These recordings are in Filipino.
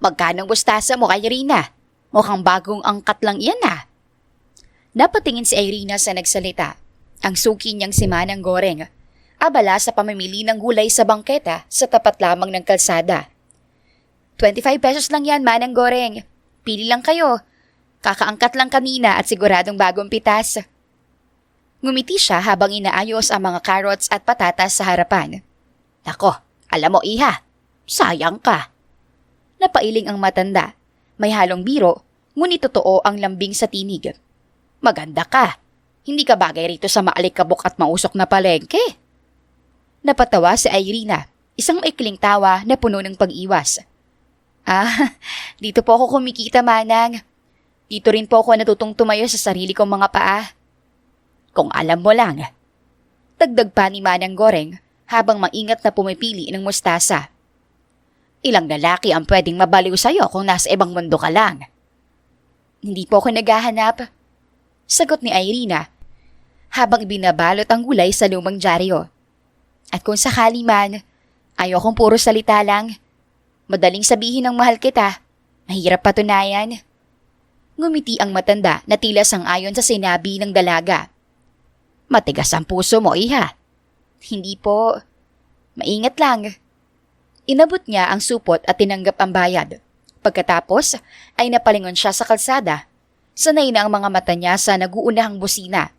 Magkano mustasa mo kay Irina? Mukhang bagong angkat lang iyan ah. Napatingin si Irina sa nagsalita. Ang suki niyang si Manang Goreng. Abala sa pamimili ng gulay sa bangketa sa tapat lamang ng kalsada. 25 pesos lang yan, Manang Goreng. Pili lang kayo. Kakaangkat lang kanina at siguradong bagong pitas. Ngumiti siya habang inaayos ang mga carrots at patatas sa harapan. Nako, alam mo iha, sayang ka. Napailing ang matanda. May halong biro, ngunit totoo ang lambing sa tinig. Maganda ka. Hindi ka bagay rito sa maalikabok at mausok na palengke. Napatawa si Irina, isang maikling tawa na puno ng pag-iwas. Dito po ako kumikita, Manang. Dito rin po ako natutong tumayo sa sarili kong mga paa. Kung alam mo lang. Dagdag pa ni Manang Goreng habang maingat na pumipili ng mustasa. Ilang lalaki ang pwedeng mabaliw sa'yo kung nasa ibang mundo ka lang. Hindi po ako naghahanap. Sagot ni Irina habang ibinabalot ang gulay sa lumang dyaryo. At kung sakali man, ayokong puro salita lang. Madaling sabihin ng mahal kita, mahirap patunayan. Ngumiti ang matanda na tila sang-ayon sa sinabi ng dalaga. Matigas ang puso mo, iha. Hindi po. Maingat lang. Inabot niya ang supot at tinanggap ang bayad. Pagkatapos ay napalingon siya sa kalsada. Sanay na ang mga mata niya sa naguunahang busina,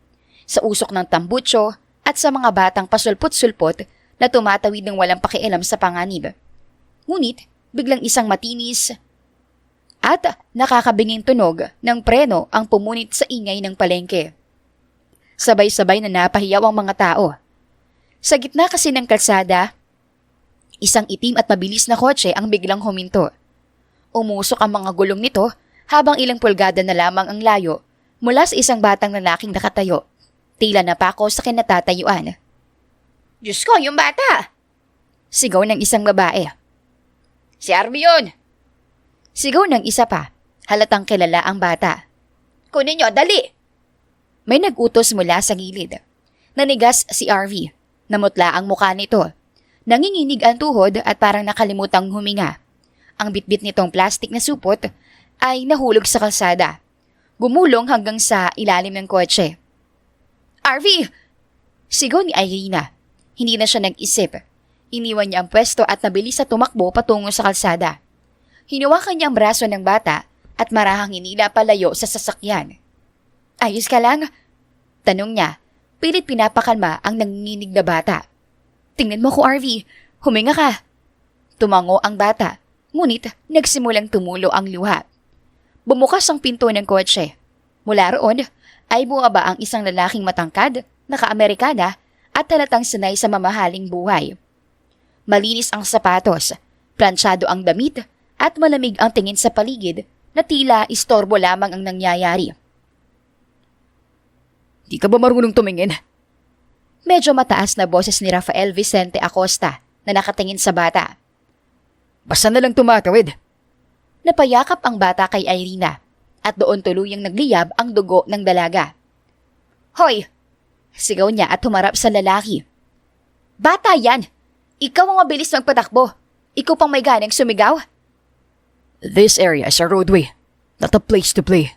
sa usok ng tambutso at sa mga batang pasulpot-sulpot na tumatawid ng walang pakialam sa panganib. Ngunit biglang isang matinis at nakakabinging tunog ng preno ang pumunit sa ingay ng palengke. Sabay-sabay na napahiyaw ang mga tao. Sa gitna kasi ng kalsada, isang itim at mabilis na kotse ang biglang huminto. Umusok ang mga gulong nito habang ilang pulgada na lamang ang layo mula sa isang batang lalaking nakatayo. Tila napako sa kinatatayuan. Diyos ko, yung bata! Sigaw ng isang babae. Si Arby yun! Sigaw ng isa pa. Halatang kilala ang bata. Kunin niyo, dali! May nagutos mula sa gilid. Nanigas si RV. Namutla ang mukha nito. Nanginginig ang tuhod at parang nakalimutang huminga. Ang bitbit nitong plastik na supot ay nahulog sa kalsada. Gumulong hanggang sa ilalim ng kotse. RV! Sigaw ni Irina. Hindi na siya nag-isip. Iniwan niya ang pwesto at nabilis sa tumakbo patungo sa kalsada. Hinawakan niya ang braso ng bata at marahang hinila palayo sa sasakyan. Ayos ka lang? Tanong niya. Pilit pinapakalma ang nanginginig na bata. Tingnan mo ko, RV. Huminga ka. Tumango ang bata. Ngunit nagsimulang tumulo ang luha. Bumukas ang pinto ng kotse. Mula roon ay bumaba ang isang lalaking matangkad, naka-Amerikana at halatang sanay sa mamahaling buhay. Malinis ang sapatos, plansyado ang damit at malamig ang tingin sa paligid na tila istorbo lamang ang nangyayari. Di ka ba marunong tumingin? Medyo mataas na boses ni Rafael Vicente Acosta na nakatingin sa bata. Basta na lang tumatawid. Napayakap ang bata kay Irina at doon tuluyang nagliyab ang dugo ng dalaga. Hoy! Sigaw niya at humarap sa lalaki. Bata yan! Ikaw ang mabilis magpatakbo. Ikaw pang may ganang sumigaw. This area is a roadway, not a place to play.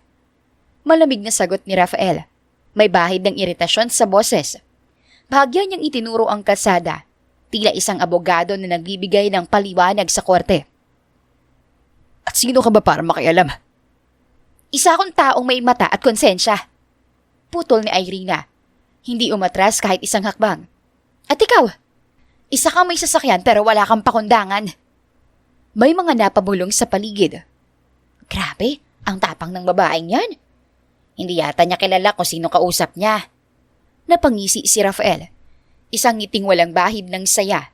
Malamig na sagot ni Rafael. May bahid ng iritasyon sa boses. Bahagya niyang itinuro ang kalsada. Tila isang abogado na nagbibigay ng paliwanag sa korte. At sino ka ba para makialam? Isa akong taong may mata at konsensya. Putol ni Irina. Hindi umatras kahit isang hakbang. At ikaw? Isa kang may sasakyan pero wala kang pakundangan. May mga napabulong sa paligid. Grabe, ang tapang ng babaeng yan. Hindi yata niya kilala kung sino kausap niya. Napangisi si Rafael. Isang ngiting walang bahid ng saya.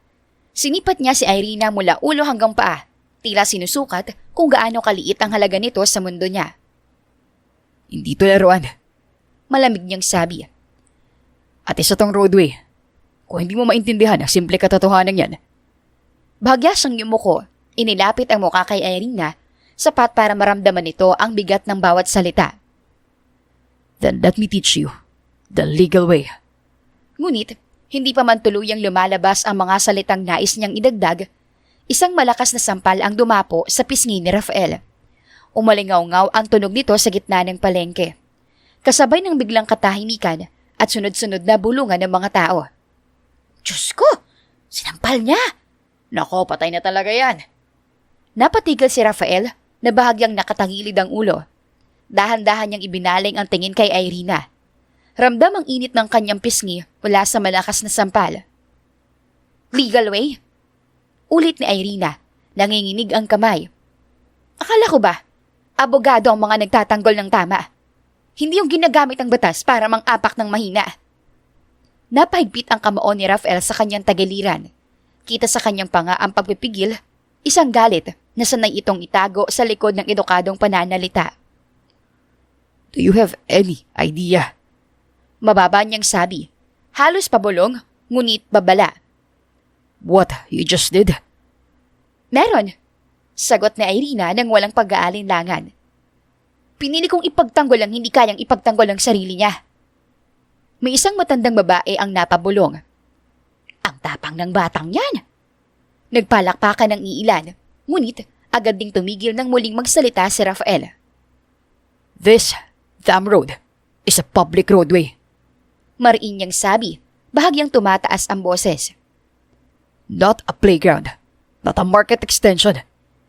Sinipat niya si Irina mula ulo hanggang paa. Tila sinusukat kung gaano kaliit ang halaga nito sa mundo niya. Hindi to laruan. Malamig niyang sabi. At isa tong roadway. Kung hindi mo maintindihan ang simple katotohanan yan. Bahagya siyang yumuko. Inilapit ang mukha kay Irina, sapat para maramdaman nito ang bigat ng bawat salita. Then let me teach you the legal way. Ngunit, hindi pa man tuluyang lumalabas ang mga salitang nais niyang idagdag, Isang malakas na sampal ang dumapo sa pisngi ni Rafael. Umalingaw-ngaw ang tunog nito sa gitna ng palengke. Kasabay ng biglang katahimikan at sunod-sunod na bulungan ng mga tao. Diyos ko! Sinampal niya! Nako, patay na talaga yan. Napatigil si Rafael na bahagyang nakatagilid ang ulo. Dahan-dahan niyang ibinaling ang tingin kay Irina. Ramdam ang init ng kanyang pisngi mula sa malakas na sampal. Legal way? Ulit ni Irina, nanginginig ang kamay. Akala ko ba, abogado ang mga nagtatanggol ng tama? Hindi yung ginagamit ang batas para mang-apak ng mahina. Napahigpit ang kamao ni Rafael sa kanyang tagiliran. Kita sa kanyang panga ang pagpipigil, isang galit na sanay itong itago sa likod ng edukadong pananalita. Do you have any idea? Mababa niyang sabi, halos pabulong, ngunit babala. What you just did? Meron, sagot ni Irina nang walang pag-aalinlangan. Pinili kong ipagtanggol ang hindi kayang ipagtanggol ang sarili niya. May isang matandang babae ang napabulong. Ang tapang ng batang yan! Nagpalakpakan ng iilan, ngunit agad ding tumigil nang muling magsalita si Rafael. This damn road is a public roadway. Mariin niyang sabi, bahagyang tumataas ang boses. Not a playground, not a market extension,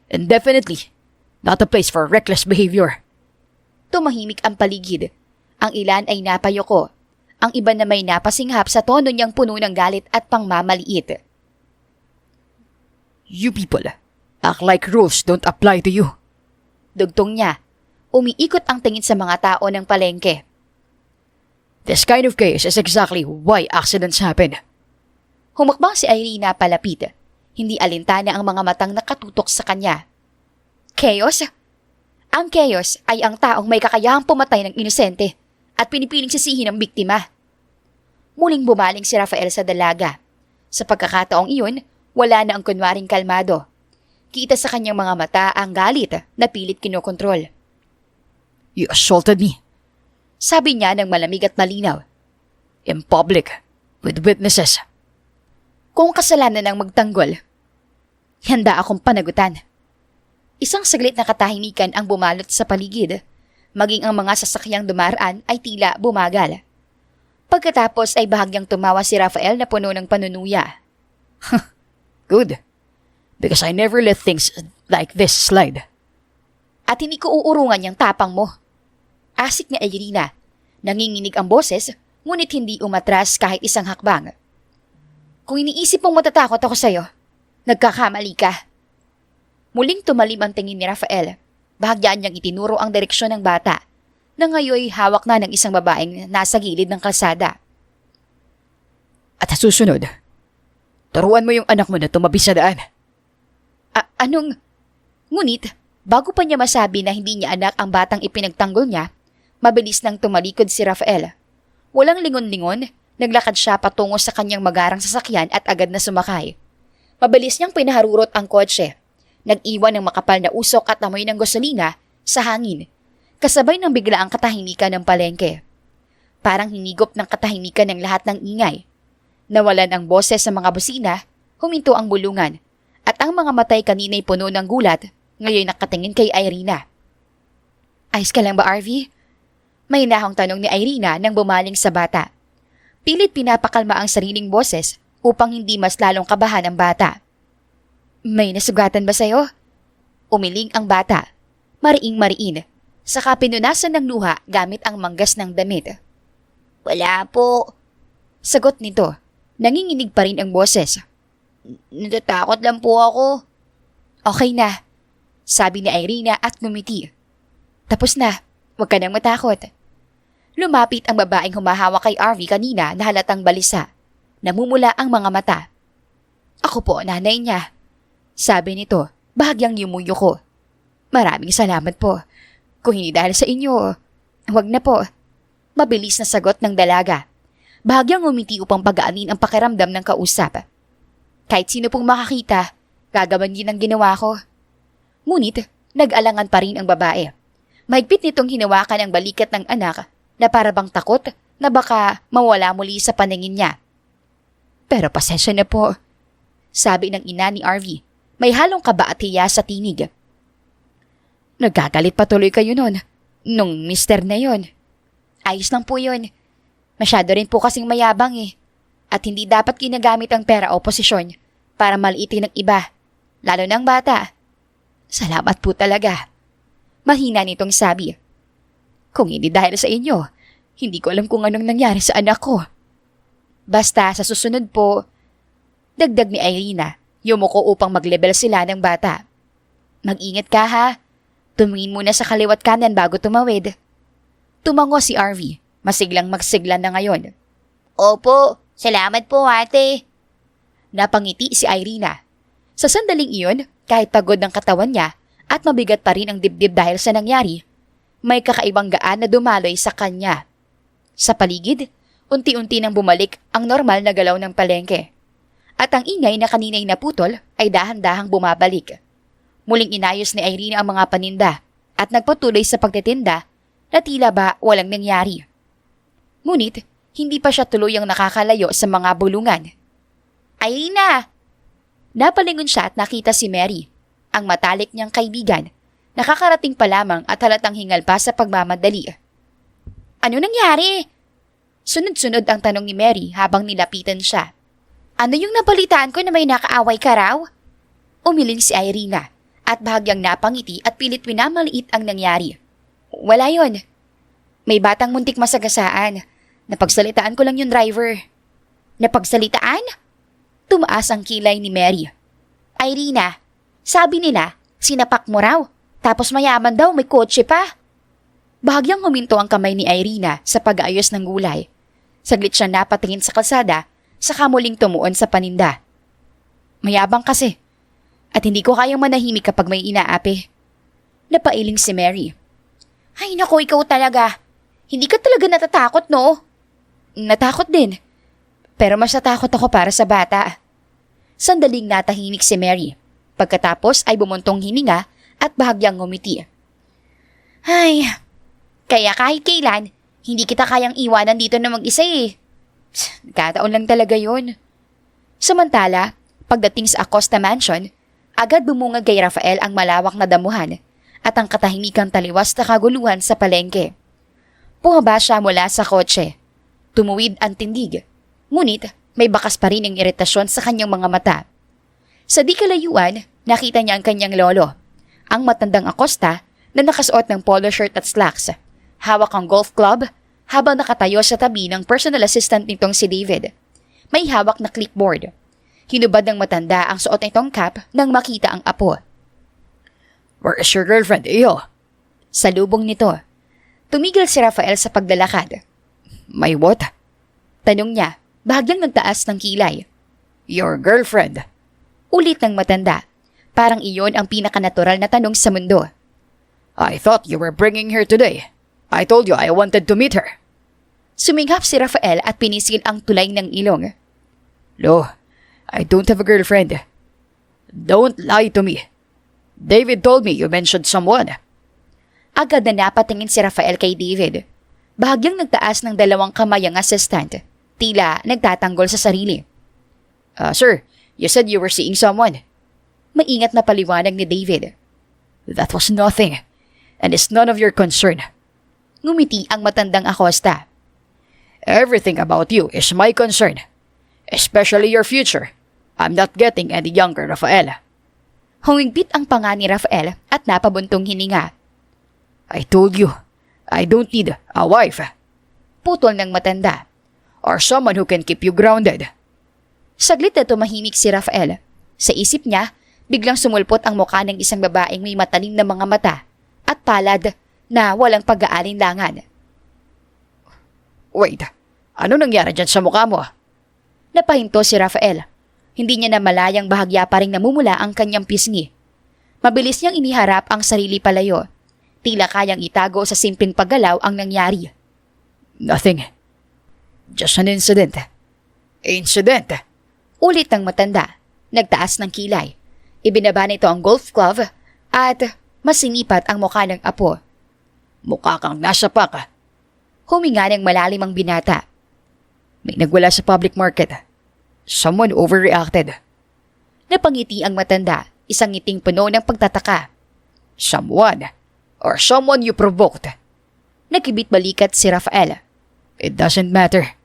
and definitely not a place for reckless behavior. Tumahimik ang paligid. Ang ilan ay napayoko. Ang iba na may napasinghap sa tono niyang puno ng galit at pangmamaliit. You people act like rules don't apply to you. Dugtong niya. Umiikot ang tingin sa mga tao ng palengke. This kind of case is exactly why accidents happen. Humakbang si Irina palapit. Hindi alintana ang mga matang nakatutok sa kanya. Chaos? Ang chaos ay ang taong may kakayahang pumatay ng inosente at pinipiling sisihin ang biktima. Muling bumaling si Rafael sa dalaga. Sa pagkakataong iyon, wala na ang kunwaring kalmado. Kita sa kanyang mga mata ang galit na pilit kinokontrol. You assaulted me, sabi niya ng malamig at malinaw. In public, with witnesses. Kung kasalanan ng magtanggol, handa akong panagutan. Isang saglit na katahimikan ang bumalot sa paligid. Maging ang mga sasakyang dumaraan ay tila bumagal. Pagkatapos ay bahagyang tumawa si Rafael na puno ng panunuya. Good. Because I never let things like this slide. At hindi ko uurungan yung tapang mo. Asik ni Irina. Nanginginig ang boses, ngunit hindi umatras kahit isang hakbang. Kung iniisip mong matatakot ako sa'yo, nagkakamali ka. Muling tumalim ang tingin ni Rafael. Bahagyaan niyang itinuro ang direksyon ng bata, na ngayoy hawak na ng isang babaeng nasa gilid ng kalsada. At sa susunod, turuan mo yung anak mo na tumabi sa daan. Anong? Ngunit, bago pa niya masabi na hindi niya anak ang batang ipinagtanggol niya, mabilis nang tumalikod si Rafael. Walang lingon-lingon, naglakad siya patungo sa kanyang magarang sasakyan at agad na sumakay. Mabilis niyang pinaharurot ang kotse. Nag-iwan ng makapal na usok at amoy ng gasolina sa hangin, kasabay ng biglaang katahimikan ng palengke. Parang hinigop ng katahimikan ng lahat ng ingay. Nawalan ang boses sa mga busina, huminto ang bulungan, at ang mga matay kanina'y puno ng gulat, ngayon nakatingin kay Irina. Ayos ka lang ba, RV? May hinahong tanong ni Irina nang bumaling sa bata. Pilit pinapakalma ang sariling boses upang hindi mas lalong kabahan ang bata. May nasugatan ba sa'yo? Umiling ang bata. Mariing-mariin. Saka pinunasan ng luha gamit ang manggas ng damit. Wala po. Sagot nito. Nanginginig pa rin ang boses. Natatakot lang po ako. Okay na. Sabi ni Irina at ngumiti. Tapos na. Huwag ka nang matakot. Lumapit ang babaeng humahawak kay RV kanina na halatang balisa. Namumula ang mga mata. Ako po, nanay niya. Sabi nito, bahagyang yumuyo ko. Maraming salamat po. Kung hindi dahil sa inyo, huwag na po. Mabilis na sagot ng dalaga. Bahagyang umiti upang pagaanin ang pakiramdam ng kausap. Kahit sino pong makakita, gagawan din ang ginawa ko. Ngunit, nag-alangan pa rin ang babae. Mahigpit nitong hinawakan ang balikat ng anak na parabang takot na baka mawala muli sa paningin niya. Pero pasensya na po, sabi ng ina ni RV. May halong kaba at hiya sa tinig. Nagkagalit pa tuloy kayo nun, nung mister na yon. Ayos lang po yun. Masyado rin po kasing mayabang eh. At hindi dapat ginagamit ang pera o posisyon para maliitin ng iba, lalo ng bata. Salamat po talaga. Mahina nitong sabi. Kung hindi dahil sa inyo, hindi ko alam kung anong nangyari sa anak ko. Basta sa susunod po, dagdag ni Irina, yumuko upang mag-level sila ng bata. Mag-ingat ka ha. Tumingin muna sa kaliwat kanan bago tumawid. Tumango si RV, masiglang magsigla na ngayon. Opo, salamat po ate. Napangiti si Irina. Sa sandaling iyon, kahit pagod ng katawan niya at mabigat pa rin ang dibdib dahil sa nangyari, may kakaibang gaan na dumaloy sa kanya. Sa paligid, unti-unti nang bumalik ang normal na galaw ng palengke. At ang ingay na kanina'y naputol ay dahan-dahang bumabalik. Muling inayos ni Irina ang mga paninda at nagpatuloy sa pagtitinda na tila ba walang nangyari. Ngunit, hindi pa siya tuluyang nakakalayo sa mga bulungan. Irina! Napalingon siya at nakita si Mary, ang matalik niyang kaibigan, nakakarating pa lamang at halatang hingal pa sa pagmamadali. Ano nangyari? Sunod-sunod ang tanong ni Mary habang nilapitan siya. Ano yung nabalitaan ko na may nakaaway ka raw? Umiling si Irina at bahagyang napangiti at pilit winamaliit ang nangyari. Wala yon. May batang muntik masagasaan. Napagsalitaan ko lang yung driver. Napagsalitaan? Tumaas ang kilay ni Mary. Irina, sabi nila, sinapak mo raw. Tapos mayaman daw, may kotse pa. Bahagyang huminto ang kamay ni Irina sa pag-aayos ng gulay. Saglit siya napatingin sa kalsada, saka muling tumuon sa paninda. Mayabang kasi. At hindi ko kayang manahimik kapag may inaapi. Napailing si Mary. Ay naku, ikaw talaga. Hindi ka talaga natatakot, no? Natakot din. Pero mas natakot ako para sa bata. Sandaling natahimik si Mary. Pagkatapos ay bumuntong hininga at bahagyang ngumiti. Ay, kaya kahit kailan, hindi kita kayang iwanan dito na mag-isa eh. Nagkataon lang talaga yun. Samantala, pagdating sa Acosta Mansion, agad bumungad kay Rafael ang malawak na damuhan at ang katahimikang taliwas na kaguluhan sa palengke. Bumaba siya mula sa kotse. Tumuwid ang tindig. Ngunit may bakas pa rin ang iritasyon sa kanyang mga mata. Sa di kalayuan, nakita niya ang kanyang lolo, ang matandang Acosta na nakasuot ng polo shirt at slacks. Hawak ang golf club habang nakatayo sa tabi ng personal assistant nitong si David. May hawak na clipboard. Hinubad ng matanda ang suot nitong cap nang makita ang apo. Where is your girlfriend, iyo? Salubong nito. Tumigil si Rafael sa paglalakad. May what? Tanong niya, bahagyang nagtaas ng kilay. Your girlfriend. Ulit ng matanda. Parang iyon ang pinakanatural na tanong sa mundo. I thought you were bringing her today. I told you I wanted to meet her. Suminghap si Rafael at pinisil ang tulay ng ilong. Lo, I don't have a girlfriend. Don't lie to me. David told me you mentioned someone. Agad na napatingin si Rafael kay David. Bahagyang nagtaas ng dalawang kamay ang assistant. Tila nagtatanggol sa sarili. Sir, you said you were seeing someone. Maingat na paliwanag ni David. That was nothing, and it's none of your concern. Ngumiti ang matandang Acosta. Everything about you is my concern, especially your future. I'm not getting any younger, Rafael. Humigpit ang panga ni Rafael at napabuntong hininga. I told you, I don't need a wife. Putol ng matanda. Or someone who can keep you grounded. Saglit na tumahimik si Rafael. Sa isip niya, biglang sumulpot ang mukha ng isang babaeng may matalim na mga mata at palad na walang pag-aalinlangan. Wait, ano nangyari dyan sa mukha mo? Napahinto si Rafael. Hindi niya na malayang bahagya pa ring namumula ang kanyang pisngi. Mabilis niyang iniharap ang sarili palayo. Tila kayang itago sa simpleng paggalaw ang nangyari. Nothing. Just an incident. Incident? Ulit ng matanda. Nagtaas ng kilay. Ibinaba nito ang golf glove at masinipat ang mukha ng apo. Mukha kang nasa paka. Huminga ng malalim ang binata. May nagwala sa public market. Someone overreacted. Napangiti ang matanda. isang ngiting puno ng pagtataka. Someone or someone you provoked. Nakibit balikat si Rafael. It doesn't matter.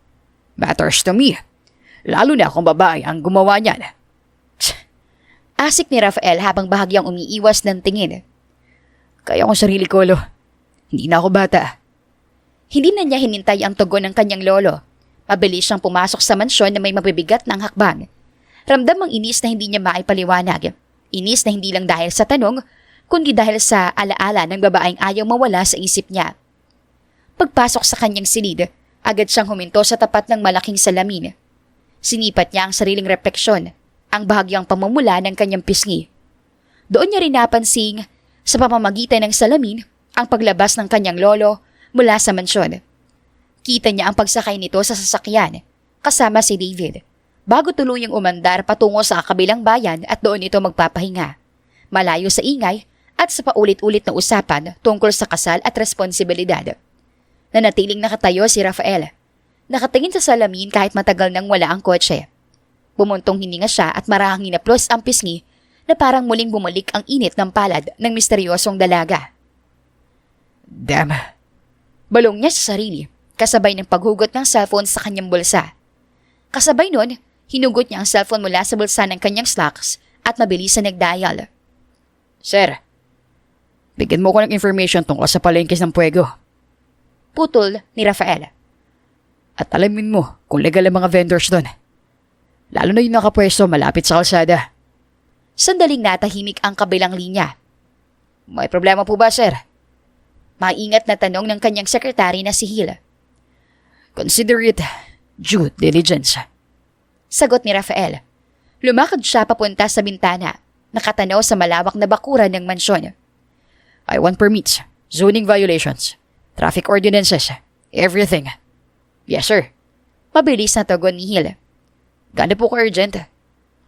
Matters to me. Lalo na kung babae ang gumawa niyan. Asik ni Rafael habang bahagyang umiiwas ng tingin. Kaya kong sarili ko, Lo. Hindi na ako bata. Hindi na niya hinintay ang tugon ng kanyang lolo. Mabilis siyang pumasok sa mansyon na may mabibigat ng hakbang. Ramdam ang inis na hindi niya maipaliwanag. Inis na hindi lang dahil sa tanong, kundi dahil sa alaala ng babaeng ayaw mawala sa isip niya. Pagpasok sa kanyang silid, agad siyang huminto sa tapat ng malaking salamin. Sinipat niya ang sariling refleksyon, ang bahagyang pamumula ng kanyang pisngi. Doon niya rin napansing, sa pamamagitan ng salamin, ang paglabas ng kanyang lolo mula sa mansyon. Kita niya ang pagsakay nito sa sasakyan, kasama si David, bago tuluyang umandar patungo sa kabilang bayan at doon ito magpapahinga. Malayo sa ingay at sa paulit-ulit na usapan tungkol sa kasal at responsibilidad. Nanatiling nakatayo si Rafael. Nakatingin sa salamin kahit matagal nang wala ang kotse. Bumuntong hininga siya at marahang hinaplos ang pisngi na parang muling bumalik ang init ng palad ng misteryosong dalaga. Damn! Balong niya sa sarili, kasabay ng paghugot ng cellphone sa kanyang bulsa. Kasabay nun, hinugot niya ang cellphone mula sa bulsa ng kanyang slacks at mabilis na nag-dial. Sir, bigyan mo ko ng information tungkol sa palengke ng Puego. Putol ni Rafael. At alamin mo kung legal ang mga vendors doon. Lalo na yung nakapwesto malapit sa kalsada. Sandaling natahimik ang kabilang linya. May problema po ba, sir? Maingat na tanong ng kanyang sekretary na si Hill. Consider it due diligence. Sagot ni Rafael. Lumakad siya papunta sa bintana, nakatanaw sa malawak na bakuran ng mansyon. I want permits, zoning violations, traffic ordinances, everything. Yes, sir. Mabilis na tugon ni Hill. Gano po ka-urgent?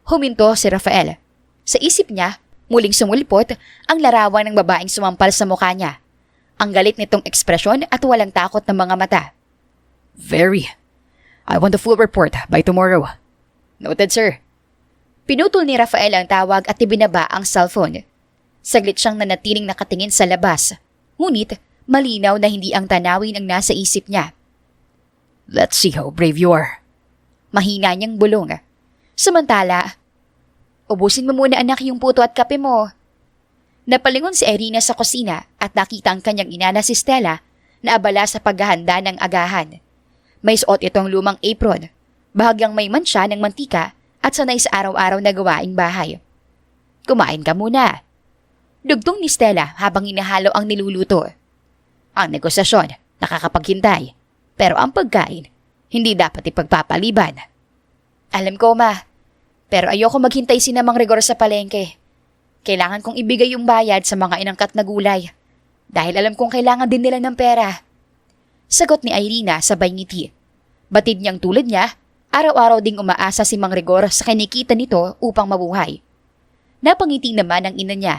Huminto si Rafael. Sa isip niya, muling sumulpot ang larawan ng babaeng sumampal sa mukha niya. Ang galit nitong ekspresyon at walang takot ng mga mata. Very. I want the full report by tomorrow. Noted, sir. Pinutol ni Rafael ang tawag at ibinaba ang cellphone. Saglit siyang nanatiling nakatingin sa labas. Ngunit, malinaw na hindi ang tanawin ang nasa isip niya. Let's see how brave you are. Mahina niyang bulong. Samantala, ubusin mo muna anak yung puto at kape mo. Napalingon si Irina sa kusina at nakita ang kanyang ina na si Stella na abala sa paghahanda ng agahan. May suot itong lumang apron, bahagyang may mansya ng mantika at sanay sa araw-araw na gawaing bahay. Kumain ka muna. Dugtong ni Stella habang hinahalo ang niluluto. Ang negosasyon, nakakapaghintay. Pero ang pagkain, hindi dapat ipagpapaliban. Alam ko, ma. Pero ayoko maghintay si Namang Rigor sa palengke. Kailangan kong ibigay yung bayad sa mga inangkat na gulay. Dahil alam kong kailangan din nila ng pera. Sagot ni Irina sabay ngiti. Batid niyang tulad niya, araw-araw ding umaasa si Mang Rigor sa kinikita nito upang mabuhay. Napangiti naman ang ina niya.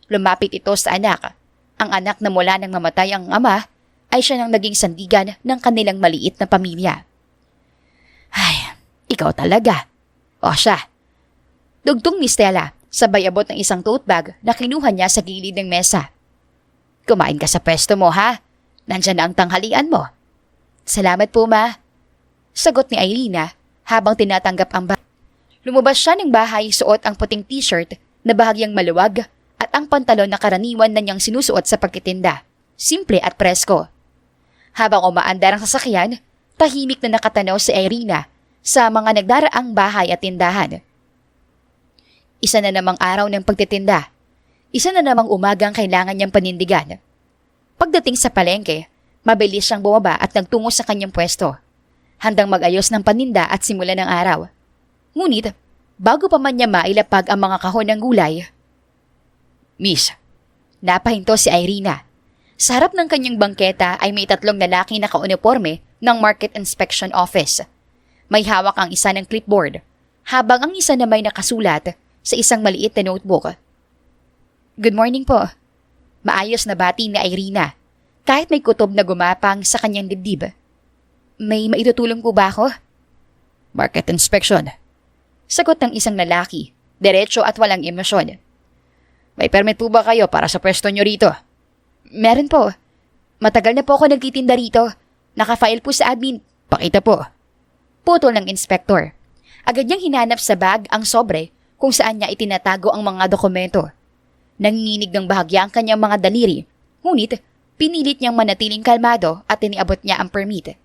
Lumapit ito sa anak. Ang anak na mula nang mamatay ang ama ay siya nang naging sandigan ng kanilang maliit na pamilya. Ay, ikaw talaga. O siya. Dugtong ni Stella, sabay abot ng isang tote bag na kinuha niya sa gilid ng mesa. Kumain ka sa pwesto mo, ha? Nandyan na ang tanghalian mo. Salamat po, ma. Sagot ni Irina habang tinatanggap ang bag. Lumabas siya ng bahay suot ang puting t-shirt na bahagyang maluwag at ang pantalon na karaniwan na niyang sinusuot sa pagtitinda. Simple at presko. Habang umaandar ang sasakyan, tahimik na nakatanaw si Irina sa mga nagdaraang bahay at tindahan. Isa na namang araw ng pagtitinda. Isa na namang umagang kailangan niyang panindigan. Pagdating sa palengke, mabilis siyang bumaba at nagtungo sa kanyang pwesto. Handang mag-ayos ng paninda at simula ng araw. Ngunit, bago pa man niya mailapag ang mga kahon ng gulay, Miss, napahinto si Irina. Sa harap ng kanyang bangketa ay may 3 lalaki na kauniforme ng Market Inspection Office. May hawak ang isa ng clipboard, habang ang isa na may nakasulat sa isang maliit na notebook. Good morning po. Maayos na bati ni Irina, kahit may kutob na gumapang sa kanyang dibdib. May maitutulong po ba ako? Market inspection. Sagot ng isang lalaki, diretso at walang emosyon. May permit po ba kayo para sa pwesto nyo rito? Meron po. Matagal na po ako nagtitinda rito. Nakafile po sa admin. Pakita po. Putol ng inspektor. Agad niyang hinanap sa bag ang sobre kung saan niya itinatago ang mga dokumento. Nanginginig ng bahagya ang kanyang mga daliri. Ngunit, pinilit niyang manatiling kalmado at iniabot niya ang permit.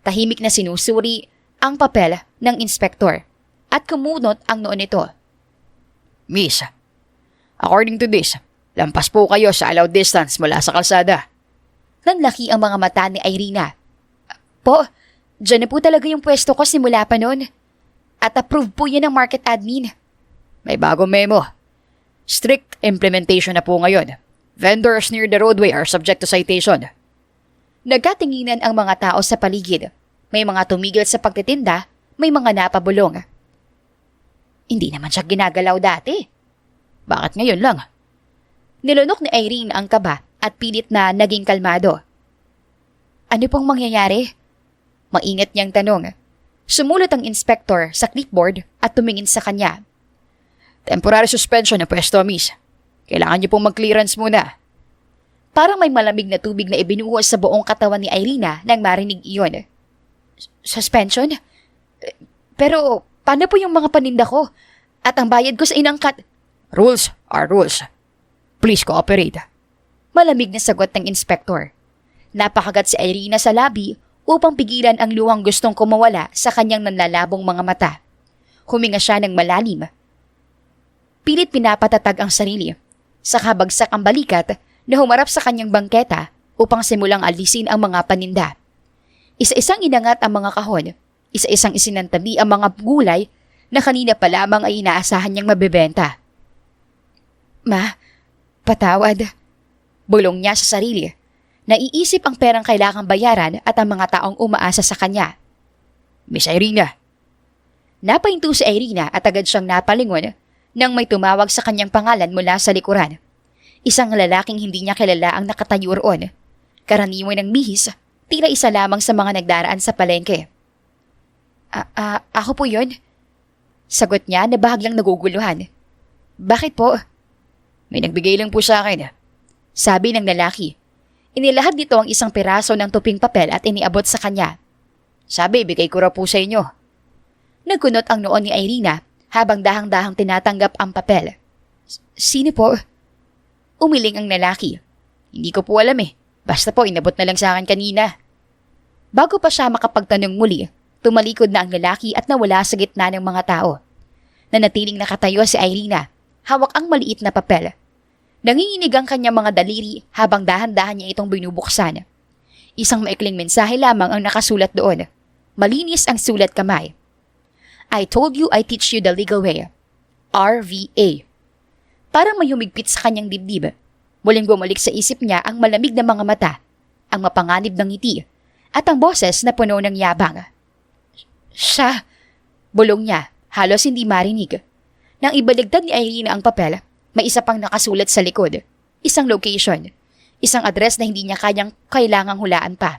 Tahimik na sinusuri ang papel ng inspektor at kumunot ang noo nito. Miss, according to this, lampas po kayo sa allowed distance mula sa kalsada. Nanlaki ang mga mata ni Irina. Po, dyan na po talaga yung pwesto ko simula pa noon. At approve po yan ng market admin. May bagong memo. Strict implementation na po ngayon. Vendors near the roadway are subject to citation. Nagkatinginan ang mga tao sa paligid. May mga tumigil sa pagtitinda, may mga napabulong. Hindi naman siya ginagalaw dati. Bakit ngayon lang? Nilunok ni Irene ang kaba at pilit na naging kalmado. Ano pong mangyayari? Maingat niyang tanong. Sumulot ang inspektor sa clipboard at tumingin sa kanya. Temporary suspension na pwesto, miss. Kailangan niyo pong mag-clearance muna. Parang may malamig na tubig na ibinuhos sa buong katawan ni Irina nang marinig iyon. Suspension? Pero paano po yung mga paninda ko? At ang bayad ko sa inangkat? Rules are rules. Please cooperate. Malamig na sagot ng inspektor. Napakagat si Irina sa labi upang pigilan ang luhang gustong kumawala sa kanyang nanlalabong mga mata. Huminga siya ng malalim. Pilit pinapatatag ang sarili. Saka bagsak ang balikat na humarap sa kanyang bangketa upang simulang alisin ang mga paninda. Isa-isang inangat ang mga kahon. Isa-isang isinantabi ang mga gulay na kanina pa lamang ay inaasahan niyang mabebenta. Ma, patawad. Bulong niya sa sarili. Naiisip ang perang kailangang bayaran at ang mga taong umaasa sa kanya. Miss Irina. Napahinto si Irina at agad siyang napalingon nang may tumawag sa kanyang pangalan mula sa likuran. Isang lalaking hindi niya kilala ang nakatayo roon. Karaniwan ng bihis, tila isa lamang sa mga nagdaraan sa palengke. Ako po yun? Sagot niya na bahaglang naguguluhan. Bakit po? May nagbigay lang po sa akin. Sabi ng lalaki. Inilahad nito ang isang piraso ng tuping papel at iniabot sa kanya. Sabi, bigay ko raw po sa inyo. Nagkunot ang noon ni Irina habang dahang-dahang tinatanggap ang papel. Sino po? Umiling ang lalaki. Hindi ko po alam eh. Basta po inabot na lang sa akin kanina. Bago pa siya makapagtanong muli, tumalikod na ang lalaki at nawala sa gitna ng mga tao. Nanatiling nakatayo si Irina, hawak ang maliit na papel. Nanginginig ang kanyang mga daliri habang dahan-dahan niya itong binubuksan. Isang maikling mensahe lamang ang nakasulat doon. Malinis ang sulat kamay. I told you I teach you the legal way. RVA. Parang may humigpit sa kanyang dibdib. Muling bumalik sa isip niya ang malamig na mga mata, ang mapanganib ng ngiti, at ang boses na puno ng yabang. Siya, bulong niya, halos hindi marinig. Nang ibaligtad ni Irina ang papel, may isa pang nakasulat sa likod. Isang location. Isang address na hindi niya kailangang hulaan pa.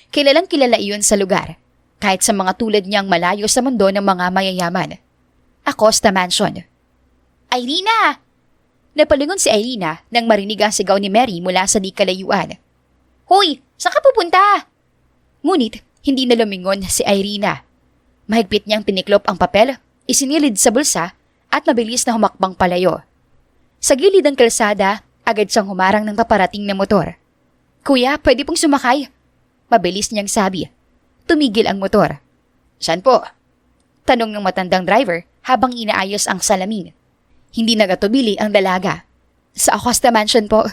Kilalang kilala iyon sa lugar, kahit sa mga tulad niyang malayo sa mundo ng mga mayayaman. Acosta Mansion. Irina! Napalingon si Irina nang marinig ang sigaw ni Mary mula sa di kalayuan. Hoy! Saan ka pupunta? Ngunit, hindi na lumingon si Irina. Mahigpit niyang tiniklop ang papel, isinilid sa bulsa, at mabilis na humakbang palayo. Sa gilid ng kalsada, agad siyang humarang ng paparating na motor. Kuya, pwede pong sumakay. Mabilis niyang sabi. Tumigil ang motor. Saan po? Tanong ng matandang driver habang inaayos ang salamin. Hindi nagatubili ang dalaga. Sa Acosta Mansion po.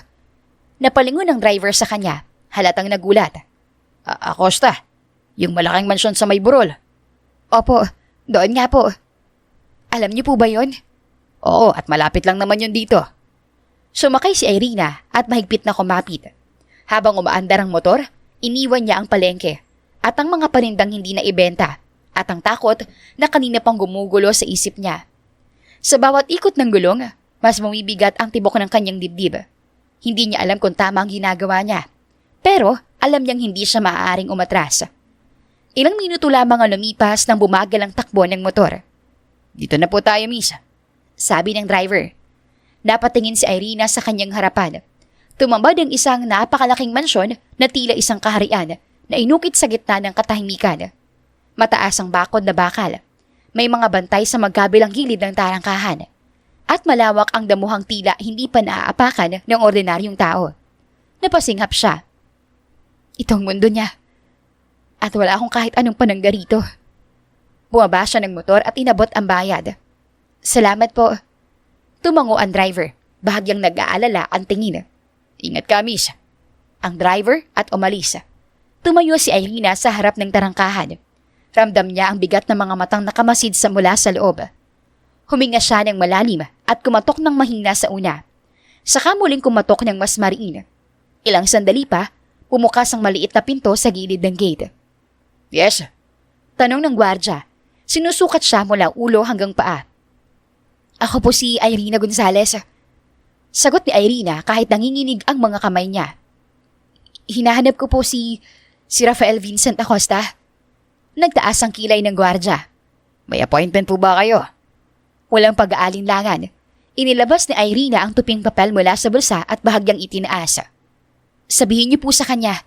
Napalingon ang driver sa kanya, halatang nagulat. Acosta? Yung malaking mansyon sa may burol? Opo, doon nga po. Alam niyo po ba yon? Oo, at malapit lang naman yun dito. Sumakay si Irina at mahigpit na kumapit. Habang umaandar ang motor, iniwan niya ang palengke at ang mga panindang hindi na ibenta at ang takot na kanina pang gumugulo sa isip niya. Sa bawat ikot ng gulong, mas bumibigat ang tibok ng kanyang dibdib. Hindi niya alam kung tama ang ginagawa niya. Pero alam niyang hindi siya maaaring umatras. Ilang minuto lamang ang lumipas nang bumagal ang takbo ng motor. Dito na po tayo, miss. Sabi ng driver. Napatingin si Irina sa kanyang harapan. Tumambad ang isang napakalaking mansyon na tila isang kaharian na inukit sa gitna ng katahimikan. Mataas ang bakod na bakal. May mga bantay sa magkabilang gilid ng tarangkahan. At malawak ang damuhang tila hindi pa naaapakan ng ordinaryong tao. Napasinghap siya. Itong mundo niya. At wala akong kahit anong panangga rito. Bumaba siya ng motor at inabot ang bayad. Salamat po. Tumango ang driver. Bahagyang nag-aalala ang tingin. Ingat ka, miss. Ang driver at umalis. Tumayo si Irina sa harap ng tarangkahan. Ramdam niya ang bigat ng mga matang nakamasid sa mula sa loob. Huminga siya ng malalim at kumatok ng mahina sa una. Saka muling kumatok ng mas mariin. Ilang sandali pa, pumukas ang maliit na pinto sa gilid ng gate. Yes? Tanong ng gwardya. Sinusukat siya mula ulo hanggang paa. Ako po si Irina Gonzalez. Sagot ni Irina kahit nanginginig ang mga kamay niya. Hinahanap ko po si Rafael Vincent Acosta. Nagtaas ang kilay ng gwardya. May appointment po ba kayo? Walang pag-aalinlangan. Inilabas ni Irina ang tuping papel mula sa bulsa at bahagyang itinaas. Sabihin niyo po sa kanya.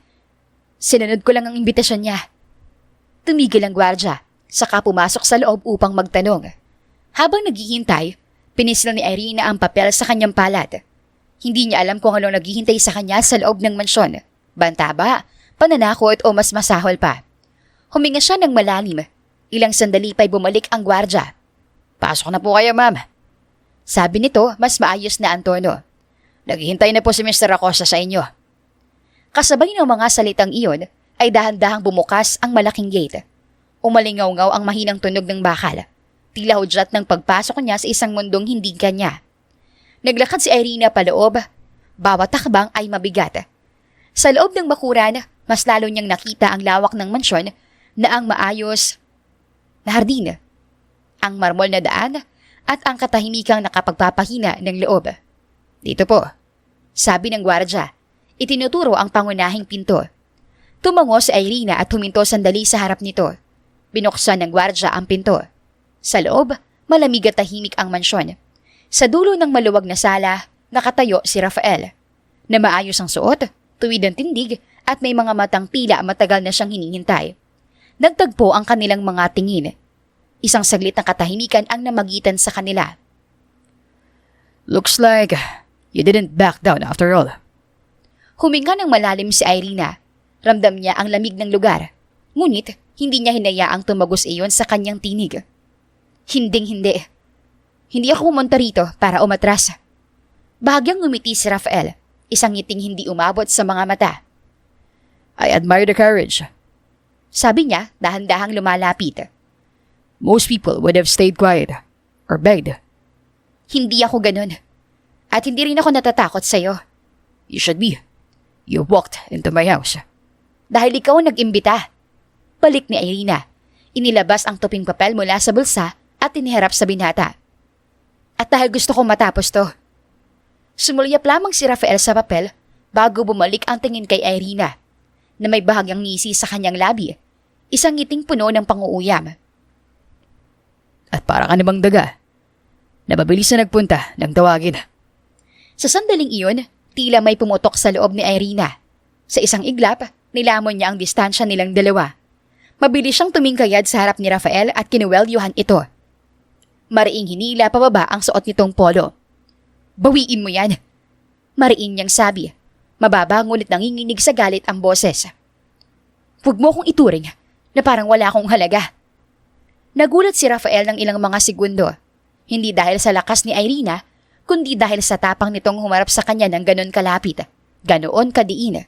Sinunod ko lang ang imbitasyon niya. Tumigil ang gwardya, saka pumasok sa loob upang magtanong. Habang naghihintay, pinisil ni Irina ang papel sa kanyang palad. Hindi niya alam kung anong naghihintay sa kanya sa loob ng mansyon. Banta ba, pananakot o mas masahol pa. Huminga siya ng malalim. Ilang sandali pa'y bumalik ang gwardya. Pasok na po kayo, ma'am. Sabi nito, mas maayos na ang tono. Naghihintay na po si Mr. Acosta sa inyo. Kasabay ng mga salitang iyon, ay dahan-dahang bumukas ang malaking gate. Umalingaw-ngaw ang mahinang tunog ng bakal. Tila hudyat ng pagpasok niya sa isang mundong hindi kanya. Naglakad si Irina paloob. Bawat takbang ay mabigat. Sa loob ng bakuran, mas lalo niyang nakita ang lawak ng mansyon na ang maayos na hardin, ang marmol na daan at ang katahimikang nakapagpapahina ng loob. Dito po, sabi ng gwardya. Itinuturo ang pangunahing pinto. Tumango si Irina at huminto sandali sa harap nito. Binuksan ng gwardya ang pinto. Sa loob, malamig at tahimik ang mansyon. Sa dulo ng maluwag na sala, nakatayo si Rafael, na maayos ang suot, tuwid ang tindig at may mga matang tila matagal na siyang hinihintay. Nagtagpo ang kanilang mga tingin. Isang saglit na katahimikan ang namagitan sa kanila. Looks like you didn't back down after all. Huminga ng malalim si Irina. Ramdam niya ang lamig ng lugar. Ngunit, hindi niya hinayaang tumagos iyon sa kanyang tinig. Hinding-hindi. Hindi ako pumunta rito para umatras. Bahagyang ngumiti si Rafael, isang ngiting hindi umabot sa mga mata. I admire the courage. Sabi niya, dahan-dahang lumalapit. Most people would have stayed quiet or begged. Hindi ako ganun. At hindi rin ako natatakot sa'yo. You should be. You walked into my house. Dahil ikaw ang nag-imbita. Balik ni Irina. Inilabas ang tuping papel mula sa bulsa at iniharap sa binata. At dahil gusto kong matapos to. Sumulyap lamang si Rafael sa papel bago bumalik ang tingin kay Irina na may bahagyang ngisi sa kanyang labi. Isang ngiting puno ng panguuyam. At para ka namang daga. Napabilis na nagpunta nang tawagin. Sa sandaling iyon, tila may pumutok sa loob ni Irina. Sa isang iglap, nilamon niya ang distansya nilang dalawa. Mabilis siyang tumingkayad sa harap ni Rafael at kinuwelyuhan ito. Mariing hinila pababa ang suot nitong polo. Bawiin mo yan. Mariin niyang sabi. Mababa ngunit nanginginig sa galit ang boses. Huwag mo akong ituring na parang wala akong halaga. Nagulat si Rafael ng ilang mga segundo. Hindi dahil sa lakas ni Irina, kundi dahil sa tapang nitong humarap sa kanya ng ganon kalapit, ganoon kadiin.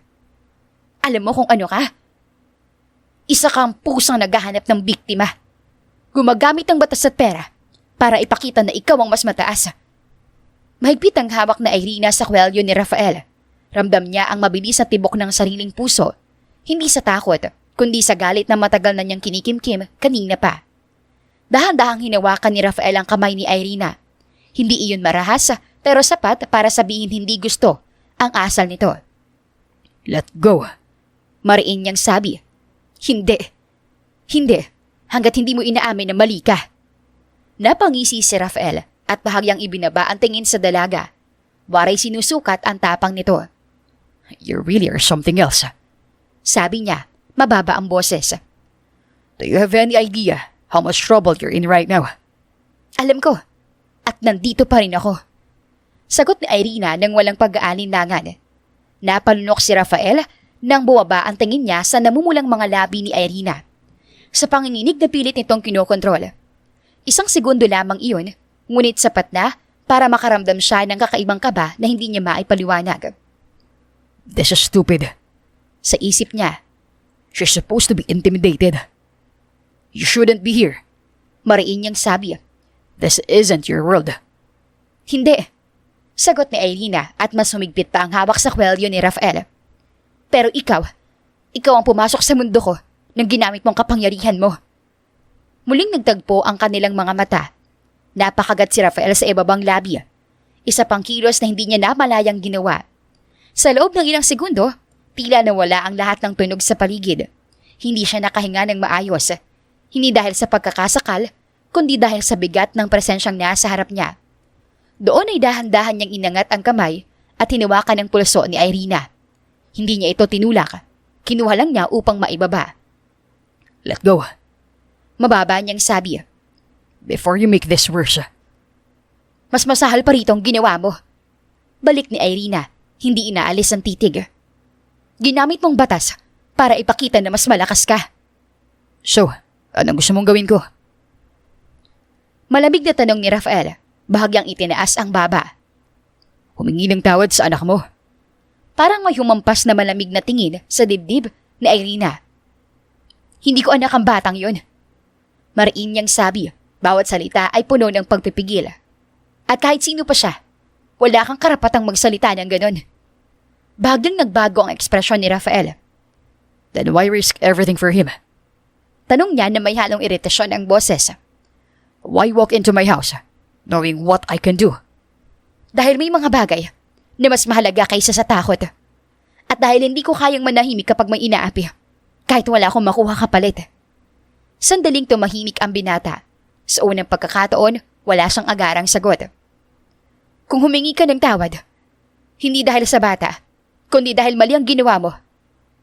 Alam mo kung ano ka? Isa kang pusang naghahanap ng biktima. Gumagamit ng batas at pera para ipakita na ikaw ang mas mataas. Mahigpit ang hawak na Irina sa kwelyo ni Rafael. Ramdam niya ang mabilis na tibok ng sariling puso. Hindi sa takot, kundi sa galit na matagal na niyang kinikimkim kanina pa. Dahan-dahang hinawakan ni Rafael ang kamay ni Irina. Hindi iyon marahas pero sapat para sabihin hindi gusto ang asal nito. Let go. Mariin niyang sabi. Hindi. Hindi. Hanggat hindi mo inaamin na mali ka. Napangisi si Rafael at bahagyang ibinaba ang tingin sa dalaga. Waray sinusukat ang tapang nito. You really are something else. Sabi niya, mababa ang boses. Do you have any idea how much trouble you're in right now? Alam ko. At nandito pa rin ako. Sagot ni Irina nang walang pag-aalinlangan. Napalunok si Rafael nang buwaba ang tingin niya sa namumulang mga labi ni Irina. Sa panginginig na pilit nitong kinokontrol. Isang segundo lamang iyon, ngunit sapat na para makaramdam siya ng kakaibang kaba na hindi niya maipaliwanag. This is stupid. Sa isip niya, She's supposed to be intimidated. You shouldn't be here. mariin niyang sabi. This isn't your world. Hindi. Sagot ni Irina at mas humigpit pa ang hawak sa kwelyo ni Rafael. Pero ikaw ang pumasok sa mundo ko nang ginamit mong kapangyarihan mo. Muling nagtagpo ang kanilang mga mata. Napakagat si Rafael sa ibabang labi. Isa pang kilos na hindi niya namalayang ginawa. Sa loob ng ilang segundo, tila nawala ang lahat ng tunog sa paligid. Hindi siya nakahinga ng maayos. Hindi dahil sa pagkakasakal, kundi dahil sa bigat ng presensyang nasa harap niya. Doon ay dahan-dahan niyang inangat ang kamay at hinawakan ang pulso ni Irina. Hindi niya ito tinulak. Kinuha lang niya upang maibaba. Let go. Mababa niyang sabi. Before you make this worse. Mas masahal pa rito ang ginawa mo. Balik ni Irina, hindi inaalis ang titig. Ginamit mong batas para ipakita na mas malakas ka. So, anong gusto mong gawin ko? Malamig na tanong ni Rafael, bahagyang itinaas ang baba. Humingi ng tawad sa anak mo. Parang may humampas na malamig na tingin sa dibdib ni Irina. Hindi ko anak ang batang yon. Mariin niyang sabi, bawat salita ay puno ng pagpipigil. At kahit sino pa siya, wala kang karapatang magsalita ng ganon. Bahagyang nagbago ang ekspresyon ni Rafael. Then why risk everything for him? Tanong niya na may halong iritasyon ang boses. Why walk into my house, knowing what I can do? Dahil may mga bagay na mas mahalaga kaysa sa takot. At dahil hindi ko kayang manahimik kapag may inaapi, kahit wala akong makuha kapalit. Sandaling tumahimik ang binata. Sa unang pagkakataon, wala siyang agarang sagot. Kung humingi ka ng tawad, hindi dahil sa bata, kundi dahil mali ang ginawa mo,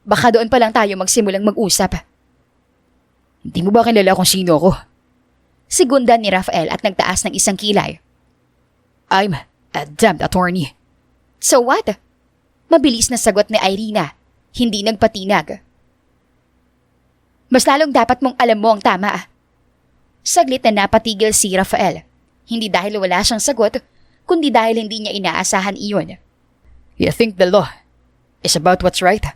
baka doon pa lang tayo magsimulang mag-usap. Hindi mo ba kilala kung sino ako? Sigundan ni Rafael at nagtaas ng isang kilay. I'm a damned attorney. So what? Mabilis na sagot ni Irina, hindi nagpatinag. Mas lalong dapat mong alam mo ang tama. Saglit na napatigil si Rafael, hindi dahil wala siyang sagot, kundi dahil hindi niya inaasahan iyon. You think the law is about what's right?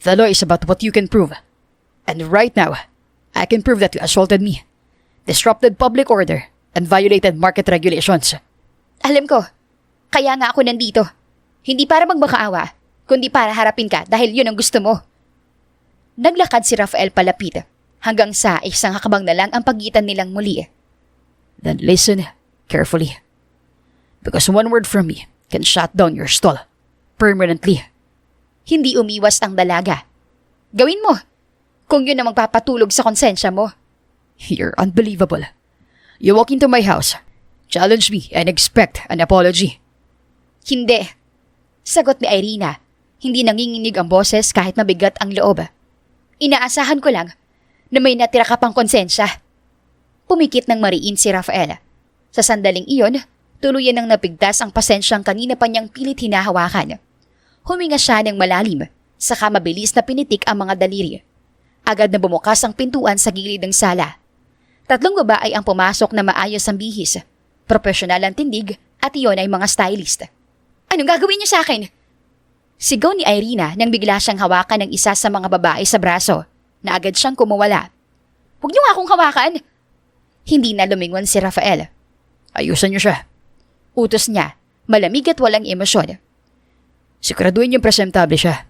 The law is about what you can prove. And right now, I can prove that you assaulted me, disrupted public order, and violated market regulations. Alam ko, kaya nga ako nandito. Hindi para magmakaawa, kundi para harapin ka dahil yun ang gusto mo. Naglakad si Rafael palapit, hanggang sa isang hakbang na lang ang pagitan nilang muli. Then listen carefully. Because one word from me can shut down your stall permanently. Hindi umiwas ang dalaga. Gawin mo, kung yun ang magpapatulog sa konsensya mo. You're unbelievable. You walk into my house, challenge me, and expect an apology. Hindi. Sagot ni Irina, hindi nanginginig ang boses kahit mabigat ang loob. Inaasahan ko lang na may natira ka pang konsensya. Pumikit ng mariin si Rafael. Sa sandaling iyon, tuluyan ng napigtas ang pasensyang kanina pa niyang pilit hinahawakan. Huminga siya ng malalim, saka mabilis na pinitik ang mga daliri. Agad na bumukas ang pintuan sa gilid ng sala. 3 babae ang pumasok na maayos ang bihis, profesional ang tindig at iyon ay mga stylist. Anong gagawin niyo sa akin? Sigaw ni Irina nang bigla siyang hawakan ng isa sa mga babae sa braso na agad siyang kumuwala. Huwag niyo nga akong hawakan! Hindi na lumingon si Rafael. Ayusan niyo siya. Utos niya, malamig at walang emosyon. Siguraduhin niyong presentable siya.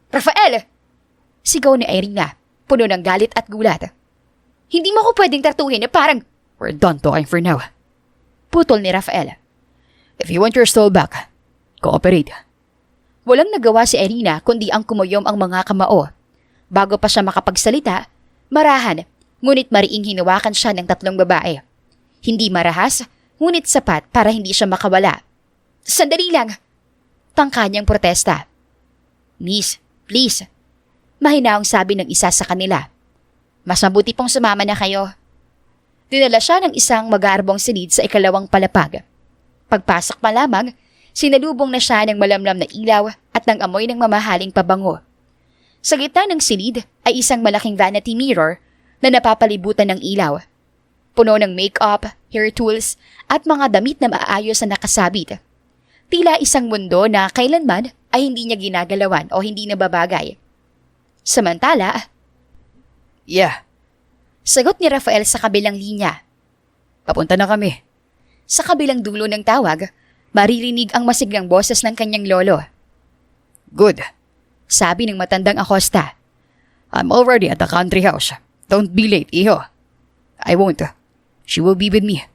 Rafael! Sigaw ni Irina, puno ng galit at gulat. Hindi mo ko pwedeng tratuhin na parang... We're done talking for now. Putol ni Rafael. If you want your stall back, cooperate. Walang nagawa si Irina kundi ang kumuyom ang mga kamao. Bago pa siya makapagsalita, marahan, ngunit mariing hinawakan siya ng 3 babae. Hindi marahas, ngunit sapat para hindi siya makawala. Sandali lang! Tangka niyang protesta. Miss, please. Mahinaong sabi ng isa sa kanila. Mas mabuti pong sumama na kayo. Dinala siya ng isang magarbong silid sa ikalawang palapag. Pagpasok pa lamang, sinalubong na siya ng malamlam na ilaw at ng amoy ng mamahaling pabango. Sa gitna ng silid ay isang malaking vanity mirror na napapalibutan ng ilaw. Puno ng make-up, hair tools at mga damit na maayos na nakasabit. Tila isang mundo na kailanman ay hindi niya ginagalawan o hindi nababagay. Samantala, Yeah, sagot ni Rafael sa kabilang linya. papunta na kami. Sa kabilang dulo ng tawag, maririnig ang masiglang boses ng kanyang lolo. Good. Sabi ng matandang Acosta. I'm already at the country house. Don't be late, iho. I won't. She will be with me.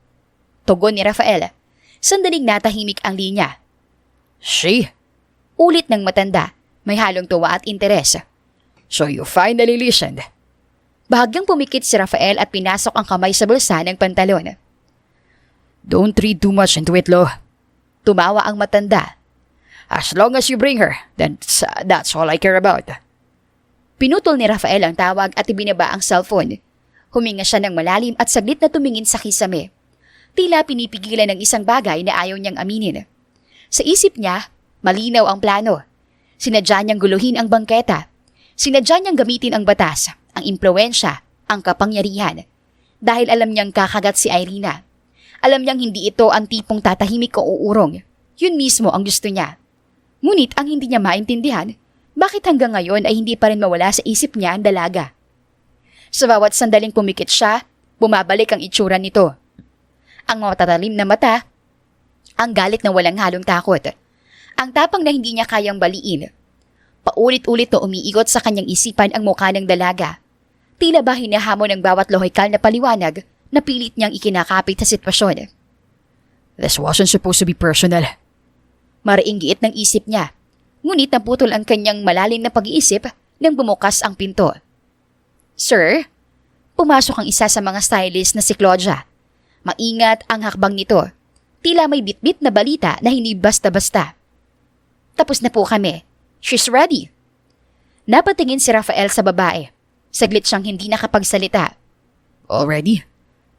Tugon ni Rafael. Sandaling natahimik ang linya. She? Ulit ng matanda, may halong tuwa at interes. So you finally listened. Bahagyang pumikit si Rafael at pinasok ang kamay sa bulsa ng pantalon. Don't read too much into it, Lo. Tumawa ang matanda. As long as you bring her, then that's all I care about. Pinutol ni Rafael ang tawag at ibinaba ang cellphone. Huminga siya ng malalim at saglit na tumingin sa kisame. Tila pinipigilan ng isang bagay na ayaw niyang aminin. Sa isip niya, malinaw ang plano. Sinadya niyang guluhin ang bangketa. Sinadya niyang gamitin ang batas, ang impluwensya, ang kapangyarihan. Dahil alam niyang kakagat si Irina. Alam niyang hindi ito ang tipong tatahimik o uurong. Yun mismo ang gusto niya. Ngunit ang hindi niya maintindihan, bakit hanggang ngayon ay hindi pa rin mawala sa isip niya ang dalaga. Sa bawat sandaling pumikit siya, bumabalik ang itsura nito. Ang matatalim na mata, ang galit na walang halong takot, ang tapang na hindi niya kayang baliin. Paulit-ulit na umiikot sa kanyang isipan ang mukha ng dalaga. Tila ba hinahamon ng bawat lohikal na paliwanag na pilit niyang ikinakapit sa sitwasyon. This wasn't supposed to be personal. Mariing giit ng isip niya, ngunit naputol ang kanyang malalim na pag-iisip nang bumukas ang pinto. Sir, pumasok ang isa sa mga stylist na si Claudia. Maingat ang hakbang nito. Tila may bitbit na balita na hindi basta-basta. Tapos na po kami. She's ready. Napatingin si Rafael sa babae. Saglit siyang hindi nakapagsalita. Already?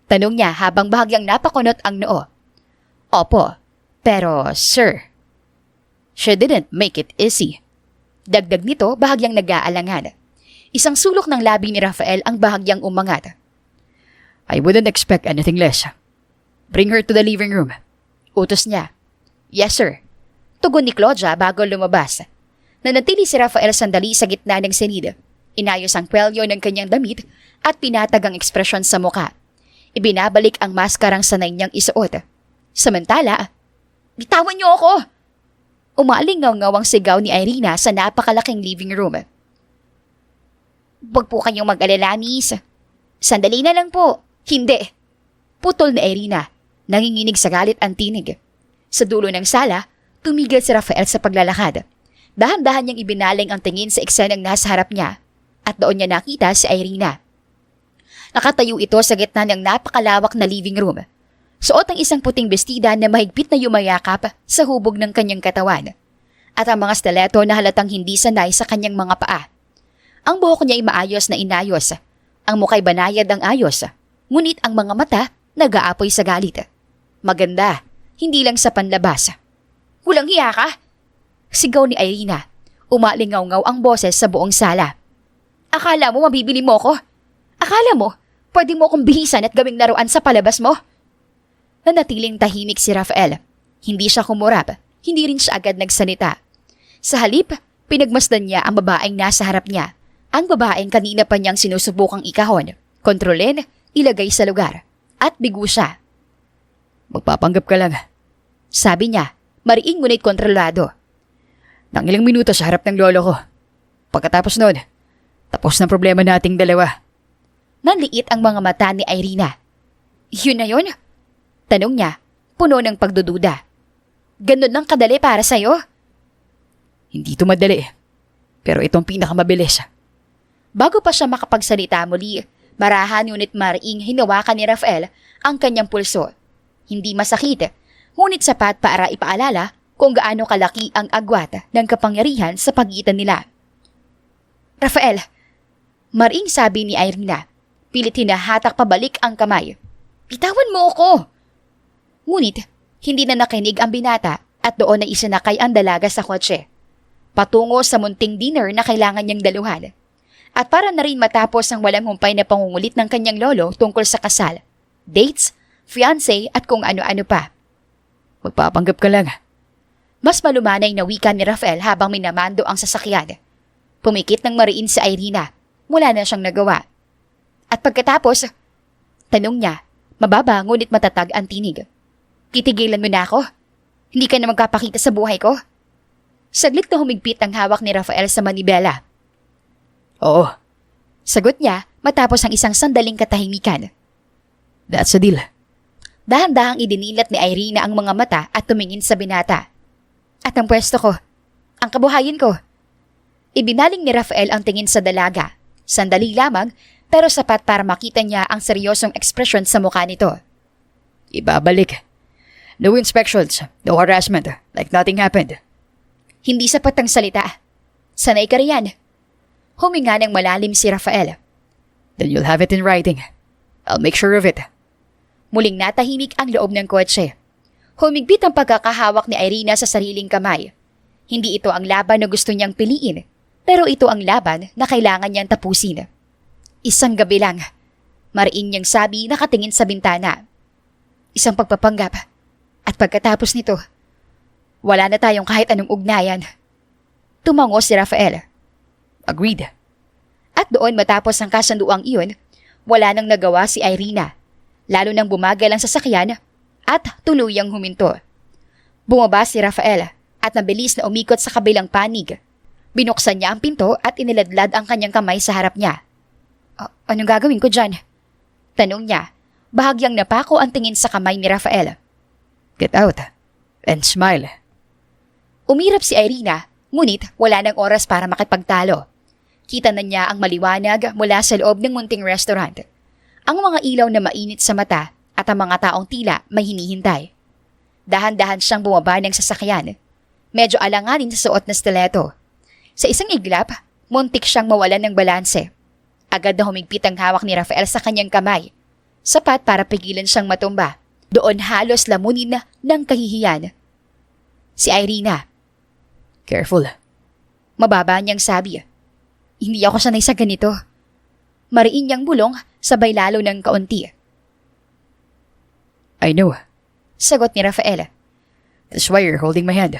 Tanong niya habang bahagyang napakunot ang noo. Opo, pero sir. She didn't make it easy. Dagdag nito bahagyang nag-aalangan. Isang sulok ng labi ni Rafael ang bahagyang umangat. I wouldn't expect anything less. Bring her to the living room. Utos niya. Yes sir. Tugon ni Claudia bago lumabas. Nanatili si Rafael sandali sa gitna ng silid. Inayos ang kwelyo ng kanyang damit at pinatag ang ekspresyon sa muka. Ibinabalik ang maskarang sanay niyang isuot. Samantala, bitawan niyo ako! Umalingaw-ngaw ang sigaw ni Irina sa napakalaking living room. Huwag po kayong mag-alala, miss. Sandali na lang po. Hindi. Putol ni Irina. Nanginginig sa galit ang tinig. Sa dulo ng sala, tumigil si Rafael sa paglalakad. Dahan-dahan niyang ibinaling ang tingin sa eksenang nasa harap niya at doon niya nakita si Irina. Nakatayo ito sa gitna ng napakalawak na living room. Suot ang isang puting bestida na mahigpit na yumayakap sa hubog ng kanyang katawan at ang mga stiletto na halatang hindi sanay sa kanyang mga paa. Ang buhok niya ay maayos na inayos. Ang mukha'y banayad ang ayos. Ngunit ang mga mata nag-aapoy sa galit. Maganda, hindi lang sa panlabas. Walang hiya ka? Sigaw ni Irina. Umalingaw-ngaw ang boses sa buong sala. Akala mo mabibili mo ko? Akala mo pwede mo akong bihisan at gawing laruan sa palabas mo? Nanatiling tahimik si Rafael. Hindi siya kumurap. Hindi rin siya agad nagsalita. Sa halip, pinagmasdan niya ang babaeng nasa harap niya. Ang babaeng kanina pa niyang sinusubukang ikahon, kontrolin, ilagay sa lugar. At bigo siya. Magpapanggap ka lang. Sabi niya, mariing ngunit kontrolado. Nang ilang minuto sa harap ng lolo ko. Pagkatapos noon, tapos na problema nating dalawa. Nanliit ang mga mata ni Irina. Yun na yun? Tanong niya, puno ng pagdududa. Ganun lang kadali para sa'yo? Hindi ito madali. Pero itong pinakamabilis. Bago pa siya makapagsalita muli, marahan ngunit mariing hinawakan ni Rafael ang kanyang pulso. Hindi masakit, ngunit sapat para ipaalala kung gaano kalaki ang agwat ng kapangyarihan sa pagitan nila. Rafael, maring sabi ni Irina, pilit hinahatak pabalik ang kamay. Bitawan mo ako! Ngunit, hindi na nakinig ang binata at doon na isinakay ang dalaga sa kotse. Patungo sa munting dinner na kailangan niyang daluhan. At para na rin matapos ang walang humpay na pangungulit ng kanyang lolo tungkol sa kasal, dates, fiancé at kung ano-ano pa. Magpapanggap ka lang. Mas malumanay na wika ni Rafael habang minamando ang sasakyan. Pumikit ng mariin si Irina. Wala na siyang nagawa. At pagkatapos, tanong niya, mababa ngunit matatag ang tinig. Titigilan mo na ako? Hindi ka na magpapakita sa buhay ko? Saglit na humigpit ang hawak ni Rafael sa manibela. Oo, Sagot niya matapos ang isang sandaling katahimikan. that's a deal. Dahan-dahang idinilat ni Irina ang mga mata at tumingin sa binata. At ang pwesto ko, ang kabuhayan ko. Ibinaling ni Rafael ang tingin sa dalaga. Sandali lamang pero sapat para makita niya ang seryosong ekspresyon sa mukha nito. Ibabalik. No inspections, no harassment, like nothing happened. Hindi sapat ang salita. Sanay ka riyan. Huminga ng malalim si Rafael. Then you'll have it in writing. I'll make sure of it. Muling natahimik ang loob ng kotse. Humigpit ang pagkakahawak ni Irina sa sariling kamay. Hindi ito ang laban na gusto niyang piliin, pero ito ang laban na kailangan niyang tapusin. Isang gabi lang, mariin niyang sabi nakatingin sa bintana. Isang pagpapanggap. At pagkatapos nito, wala na tayong kahit anong ugnayan. Tumango si Rafael. Agreed. At doon matapos ang kasunduang iyon, wala nang nagawa si Irina. Lalo nang bumagal ang sasakyan at tuluyang huminto. Bumaba si Rafael at nabilis na umikot sa kabilang panig. Binuksan niya ang pinto at iniladlad ang kanyang kamay sa harap niya. Anong gagawin ko dyan? Tanong niya. Bahagyang napako ang tingin sa kamay ni Rafael. Get out and smile. Umirap si Irina, ngunit wala nang oras para makipagtalo. Kita na niya ang maliwanag mula sa loob ng munting restaurant. Ang mga ilaw na mainit sa mata at ang mga taong tila may hinihintay. Dahan-dahan siyang bumaba ng sasakyan. Medyo alanganin sa suot na stiletto. Sa isang iglap, muntik siyang mawalan ng balanse. Agad na humigpit ang hawak ni Rafael sa kanyang kamay. Sapat para pigilan siyang matumba. Doon halos lamunin na ng kahihiyan. Si Irina. Careful. Mababa niyang sabi. Hindi ako sanay sa ganito. Mariin niyang bulong sabay lalo ng kaunti. I know. Sagot ni Rafael. That's why you're holding my hand.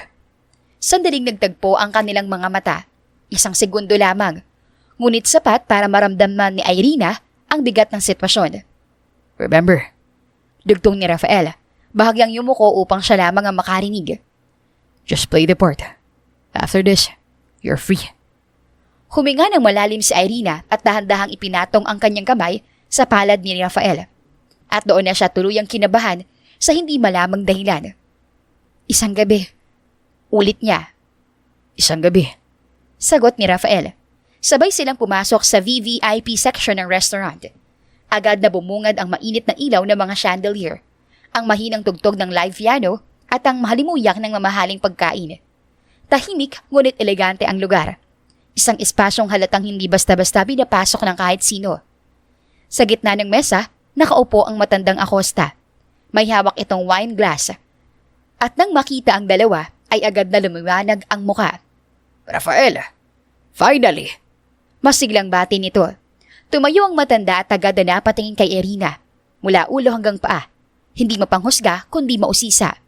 Sandaling nagtagpo ang kanilang mga mata. Isang segundo lamang. Ngunit sapat para maramdaman ni Irina ang bigat ng sitwasyon. Remember, Dugtong ni Rafael. Bahagyang yumuko upang siya lamang ang makarinig. just play the part. After this, you're free. Huminga ng malalim si Irina at dahan-dahang ipinatong ang kanyang kamay sa palad ni Rafael. At doon na siya tuluyang kinabahan sa hindi malamang dahilan. Isang gabi. Ulit niya. Isang gabi. Sagot ni Rafael. Sabay silang pumasok sa VVIP section ng restaurant. Agad na bumungad ang mainit na ilaw ng mga chandelier, ang mahinang tugtog ng live piano at ang mahalimuyak ng mamahaling pagkain. Tahimik ngunit elegante ang lugar. Isang espasyong halatang hindi basta-basta pinapasok ng kahit sino. Sa gitna ng mesa, nakaupo ang matandang Acosta. May hawak itong wine glass. At nang makita ang dalawa, ay agad na lumiwanag ang muka. Rafael, finally! Masiglang bati nito. Tumayo ang matanda at agad na napatingin kay Irina. Mula ulo hanggang paa. Hindi mapanghusga kundi mausisa.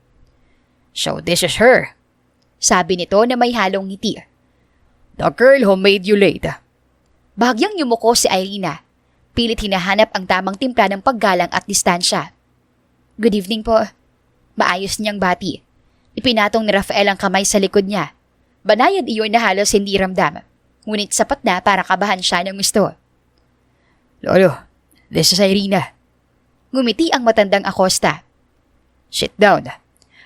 So this is her. Sabi nito na may halong ngiti. The girl who made you late. Bahagyang yumuko si Irina. Pilit hinahanap ang tamang timpla ng paggalang at distansya. Good evening po. Maayos niyang bati. Ipinatong ni Rafael ang kamay sa likod niya. Banayad iyon na halos hindi ramdam. Ngunit sapat na para kabahan siya ng gusto. Lolo, this is Irina. Ngumiti ang matandang Acosta. Sit down.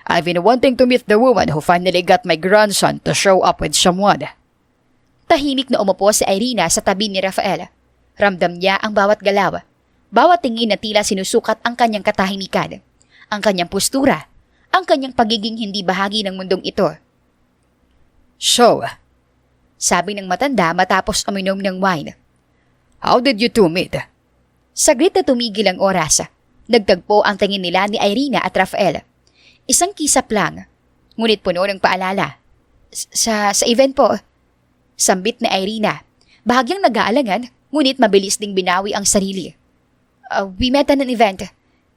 I've been wanting to meet the woman who finally got my grandson to show up with someone. Tahimik na umupo si Irina sa tabi ni Rafael. Ramdam niya ang bawat galaw. Bawat tingin na tila sinusukat ang kanyang katahimikan. Ang kanyang postura. ang kanyang pagiging hindi bahagi ng mundong ito. So, Sabi ng matanda matapos uminom ng wine. how did you two meet? Saglit na tumigil ang oras. Nagtagpo ang tingin nila ni Irina at Rafael. Isang kisap lang, ngunit puno ng paalala. Sa event po. Sambit ni Irina. Bahagyang nag-aalangan, ngunit mabilis ding binawi ang sarili. We met at an event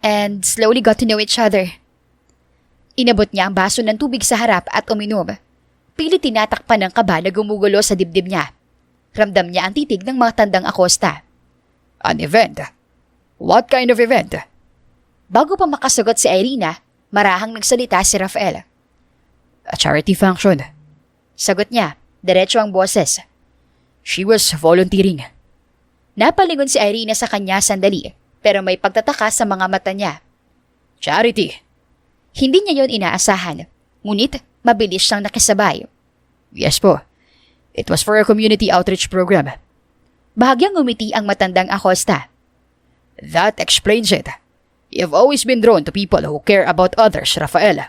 and slowly got to know each other. Inabot niya ang baso ng tubig sa harap at uminom. Pilit tinatakpan ng kaba na gumugulo sa dibdib niya. Ramdam niya ang titig ng mga tandang Acosta. An event? What kind of event? Bago pa makasagot si Irina, marahang nagsalita si Rafael. A charity function. Sagot niya, diretso ang boses. She was volunteering. Napalingon si Irina sa kanya sandali, pero may pagtataka sa mga mata niya. Charity? Hindi niya yon inaasahan, ngunit mabilis siyang nakisabay. Yes po. It was for a community outreach program. Bahagyang ngumiti ang matandang Acosta. That explains it. You've always been drawn to people who care about others, Rafael.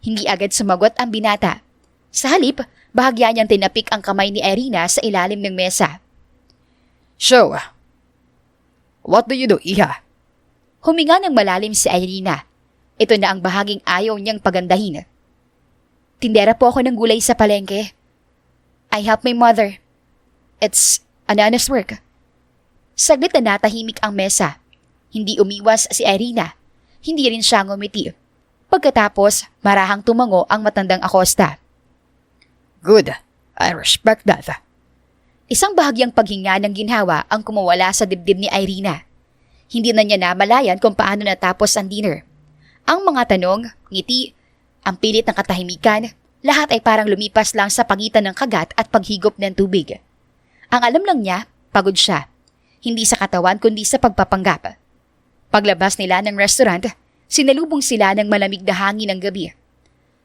Hindi agad sumagot ang binata. Sa halip, bahagya niyang tinapik ang kamay ni Irina sa ilalim ng mesa. So, what do you do, Iha? Huminga ng malalim si Irina. Ito na ang bahaging ayaw niyang pagandahin. Tindera po ako ng gulay sa palengke. I help my mother. It's an honest work. Saglit na natahimik ang mesa. Hindi umiwas si Irina. Hindi rin siya ngumiti. Pagkatapos, marahang tumango ang matandang Acosta. Good. I respect that. Isang bahagyang paghinga ng ginhawa ang kumawala sa dibdib ni Irina. Hindi na niya namalayan kung paano natapos ang dinner. Ang mga tanong, ngiti, ang pilit ng katahimikan, lahat ay parang lumipas lang sa pagitan ng kagat at paghigop ng tubig. Ang alam lang niya, pagod siya. Hindi sa katawan kundi sa pagpapanggap. Paglabas nila ng restaurant, sinalubong sila ng malamig na hangin ng gabi.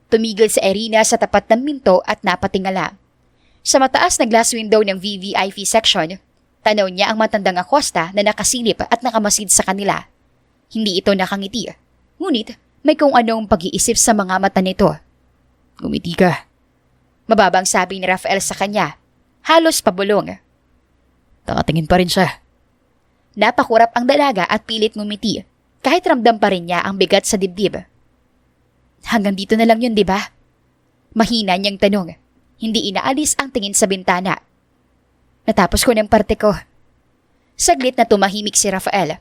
Tumigil si Irina sa tapat ng minto at napatingala. Sa mataas na glass window ng VVIP section, tanaw niya ang matandang Acosta na nakasilip at nakamasid sa kanila. Hindi ito nakangiti, ngunit may kung anong pag-iisip sa mga mata nito. Gumiti ka. Mababang sabi ni Rafael sa kanya, halos pabulong. Nakatingin pa rin siya. Napakurap ang dalaga at pilit ngumiti, kahit ramdam pa rin niya ang bigat sa dibdib. Hanggang dito na lang yun, di ba? Mahina niyang tanong, hindi inaalis ang tingin sa bintana. Natapos ko ng parte ko. Saglit na tumahimik si Rafael.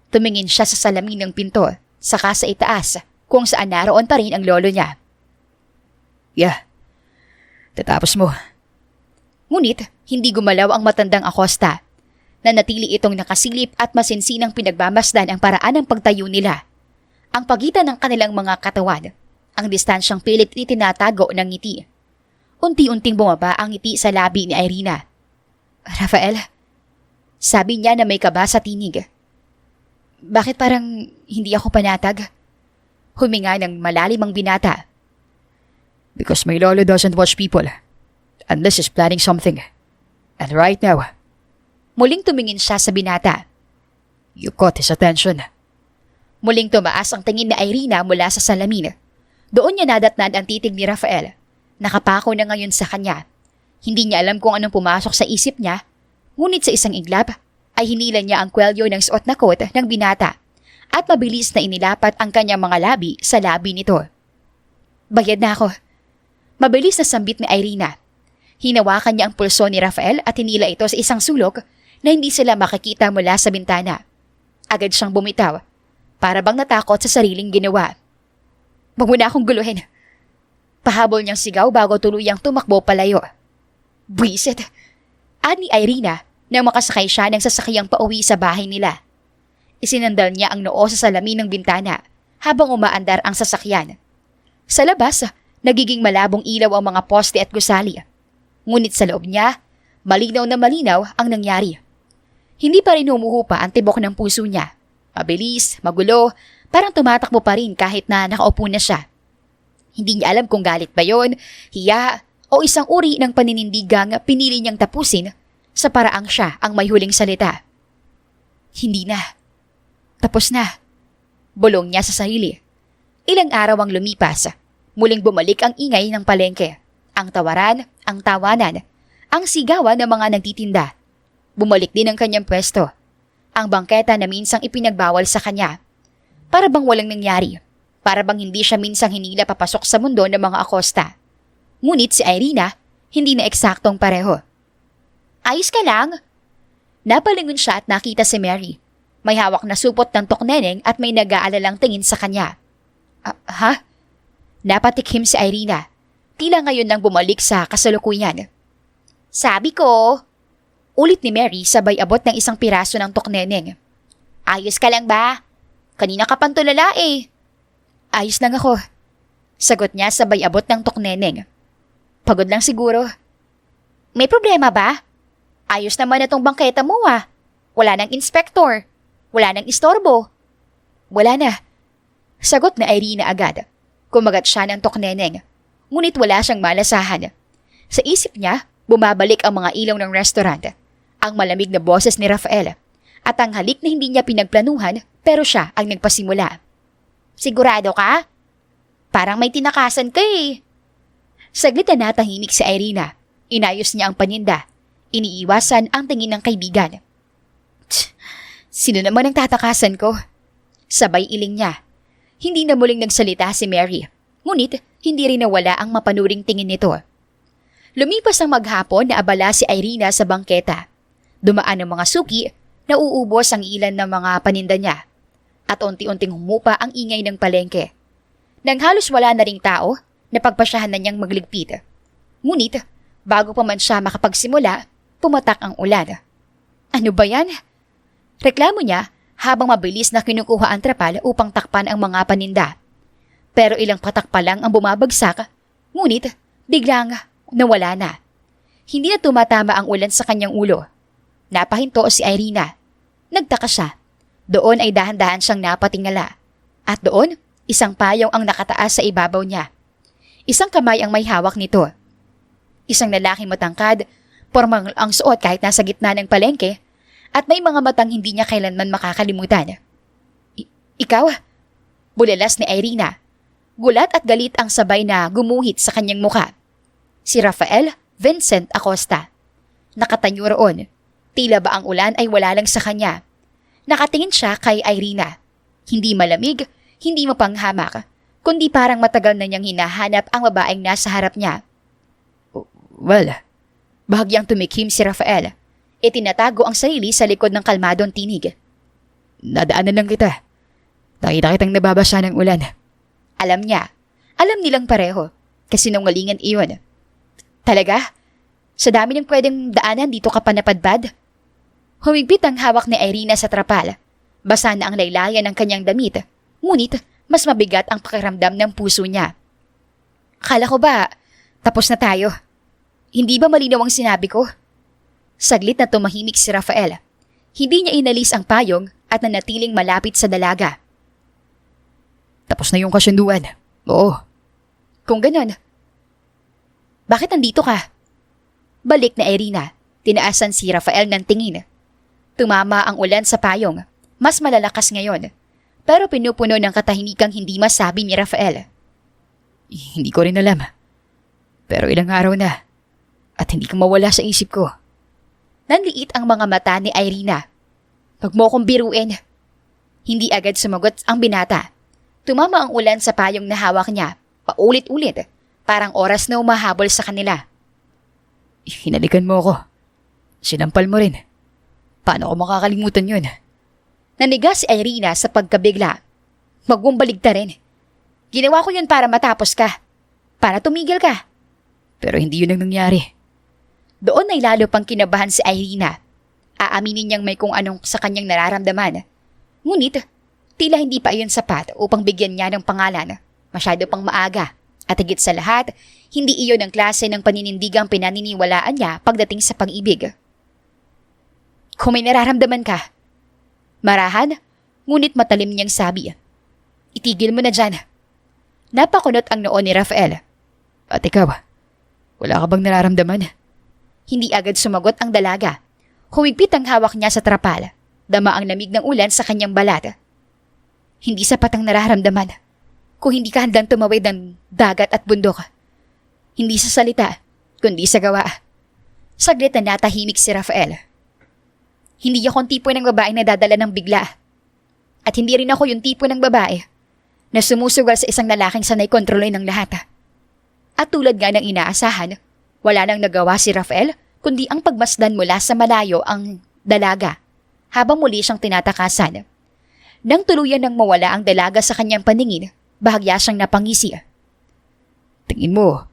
Tumingin siya sa salamin ng pinto, saka sa itaas, kung saan naroon pa rin ang lolo niya. Yeah. Tatapos mo. Ngunit, hindi gumalaw ang matandang Acosta. Nanatili itong nakasilip at masinsinang pinagmamasdan ang paraan ng pagtayo nila. Ang pagitan ng kanilang mga katawan, ang distansyang pilit itinatago ng ngiti. Unti-unting bumaba ang ngiti sa labi ni Irina. Rafael, sabi niya na may kaba sa tinig. Bakit parang hindi ako panatag? Huminga ng malalim ang binata. Because my lolo doesn't watch people unless he's planning something. And right now, Muling tumingin siya sa binata. you caught his attention. Muling tumaas ang tingin ni Irina mula sa salamin. Doon niya nadatnan ang titig ni Rafael. Nakapako na ngayon sa kanya. Hindi niya alam kung anong pumasok sa isip niya, ngunit sa isang iglap ay hinila niya ang kwelyo ng suot na coat ng binata at mabilis na inilapat ang kanyang mga labi sa labi nito. Bayad na ako. Mabilis na sambit ni Irina. Hinawakan niya ang pulso ni Rafael at hinila ito sa isang sulok na hindi sila makikita mula sa bintana. Agad siyang bumitaw, para bang natakot sa sariling ginawa. Huwag mo na akong guluhin. Pahabol niyang sigaw bago tuluyang tumakbo palayo. Buisit! Ani Irina nang makasakay siya ng sasakyang pauwi sa bahay nila. Isinandal niya ang noo sa salamin ng bintana habang umaandar ang sasakyan. Sa labas, nagiging malabong ilaw ang mga poste at gusali. Ngunit sa loob niya, malinaw na malinaw ang nangyari. Hindi pa rin humuhupa ang tibok ng puso niya. Mabilis, magulo, parang tumatakbo pa rin kahit na nakaupo na siya. Hindi niya alam kung galit ba yon, hiya, o isang uri ng paninindigang pinili niyang tapusin sa paraang siya ang may huling salita. Hindi na. Tapos na. Bulong niya sa sarili. Ilang araw ang lumipas. Muling bumalik ang ingay ng palengke. Ang tawaran, ang tawanan, ang sigawan ng mga nagtitinda. Bumalik din ang kanyang pwesto. Ang bangketa na minsang ipinagbawal sa kanya. Para bang walang nangyari. Para bang hindi siya minsang hinila papasok sa mundo ng mga Acosta. Ngunit si Irina, hindi na eksaktong pareho. Ayos ka lang? Napalingon siya at nakita si Mary. May hawak na supot ng tokneneng at may nag-aalalang tingin sa kanya. Ha? Napatikhim si Irina. Tila ngayon nang bumalik sa kasalukuyan. Sabi ko, ulit ni Mary sabay abot ng isang piraso ng tokneneng. Ayos ka lang ba? Kanina ka pang tulala eh. Ayos lang ako. Sagot niya sabay abot ng tokneneng. Pagod lang siguro. May problema ba? Ayos naman na tong bangketa mo ah. Wala nang inspektor. Wala nang istorbo. Wala na. Sagot na Irina agad. Kumagat siya ng tokneneng. Ngunit wala siyang malasahan. Sa isip niya, bumabalik ang mga ilaw ng restaurant. Ang malamig na boses ni Rafael. At ang halik na hindi niya pinagplanuhan pero siya ang nagpasimula. Sigurado ka? Parang may tinakasan ka eh. Saglit na natahimik si Irina. Inayos niya ang paninda. Iniiwasan ang tingin ng kaibigan. Sino naman ang tatakasan ko? Sabay iling niya. Hindi na muling nagsalita si Mary. Ngunit hindi rin nawala ang mapanuring tingin nito. Lumipas ang maghapon na abala si Irina sa bangketa. Dumaan ang mga suki, nauubos ang ilan ng mga paninda niya. At unti-unting humupa ang ingay ng palengke. Nang halos wala na ring tao, napagpasyahan na niyang magligpit. Ngunit, bago pa man siya makapagsimula, pumatak ang ulan. Ano ba yan? Reklamo niya habang mabilis na kinukuha ang trapal upang takpan ang mga paninda. Pero ilang patak pa lang ang bumabagsak, ngunit biglang nawala na. Hindi na tumatama ang ulan sa kanyang ulo. Napahinto si Irina. Nagtaka siya. Doon ay dahan-dahan siyang napatingala. At doon, isang payong ang nakataas sa ibabaw niya. Isang kamay ang may hawak nito. Isang lalaking matangkad, pormang ang suot kahit nasa gitna ng palengke, at may mga matang hindi niya kailanman makakalimutan. Ikaw? Bulalas ni Irina. Gulat at galit ang sabay na gumuhit sa kanyang muka. Si Rafael Vincent Acosta. Nakatanyo roon. Tila ba ang ulan ay wala lang sa kanya. Nakatingin siya kay Irina. Hindi malamig, hindi mapanghamak, kundi parang matagal na niyang hinahanap ang babaeng nasa harap niya. Well, Bahagyang tumikhim si Rafael. Itinatago ang sarili sa likod ng kalmadong tinig. nadaanan lang kita. Nakita kitang nababasa ng ulan. Alam niya. Alam nilang pareho. Kasinungalingan iyon. Talaga? Sa dami ng pwedeng daanan dito ka pa napadbad? Humigpit ang hawak ni Irina sa trapal. Basa na ang laylayan ng kanyang damit. Ngunit, mas mabigat ang pakiramdam ng puso niya. Akala ko ba, tapos na tayo? Hindi ba malinaw ang sinabi ko? Saglit na tumahimik si Rafael. Hindi niya inalis ang payong at nanatiling malapit sa dalaga. Tapos na yung kasunduan. Oo. Kung ganon, bakit nandito ka? Balik na Irina. Tinaasan si Rafael ng tingin. Tumama ang ulan sa payong. Mas malalakas ngayon. Pero pinupuno ng katahimikang hindi masabi ni Rafael. Hindi ko rin alam. Pero ilang araw na. At hindi ka mawala sa isip ko. Nanliit ang mga mata ni Irina. Huwag mo kong biruin. Hindi agad sumagot ang binata. Tumama ang ulan sa payong na hawak niya. Paulit-ulit. Parang oras na umahabol sa kanila. Hinalikan mo ako. Sinampal mo rin. Paano ko makakalimutan yun? Naniga si Irina sa pagkabigla. Huwag mong baligtarin. Ginawa ko yun para matapos ka. Para tumigil ka. Pero hindi yun ang nangyari. Doon ay lalo pang kinabahan si Irina. Aaminin niyang may kung anong sa kanyang nararamdaman. Ngunit, tila hindi pa iyon sapat upang bigyan niya ng pangalan. Masyado pang maaga. At higit sa lahat, hindi iyon ang klase ng paninindigang pinaniniwalaan niya pagdating sa pag-ibig. Kung may nararamdaman ka, marahan, ngunit matalim niyang sabi. Itigil mo na dyan. Napakunot ang noo ni Rafael. At ikaw, wala ka bang nararamdaman? Hindi agad sumagot ang dalaga. Humigpit ang hawak niya sa trapal. Dama ang lamig ng ulan sa kanyang balat. Hindi sapat ang nararamdaman. kung hindi ka handang tumawid ng dagat at bundok. Hindi sa salita, kundi sa gawa. Saglit na natahimik si Rafael. Hindi ako ang tipo ng babae na dadala ng bigla. At hindi rin ako yung tipo ng babae na sumusugal sa isang lalaking sanay kontrolin ng lahat. At tulad nga ng inaasahan, wala nang nagawa si Rafael kundi ang pagmasdan mula sa malayo ang dalaga habang muli siyang tinatakasan. Nang tuluyan nang mawala ang dalaga sa kanyang paningin, bahagya siyang napangisi. Tingin mo,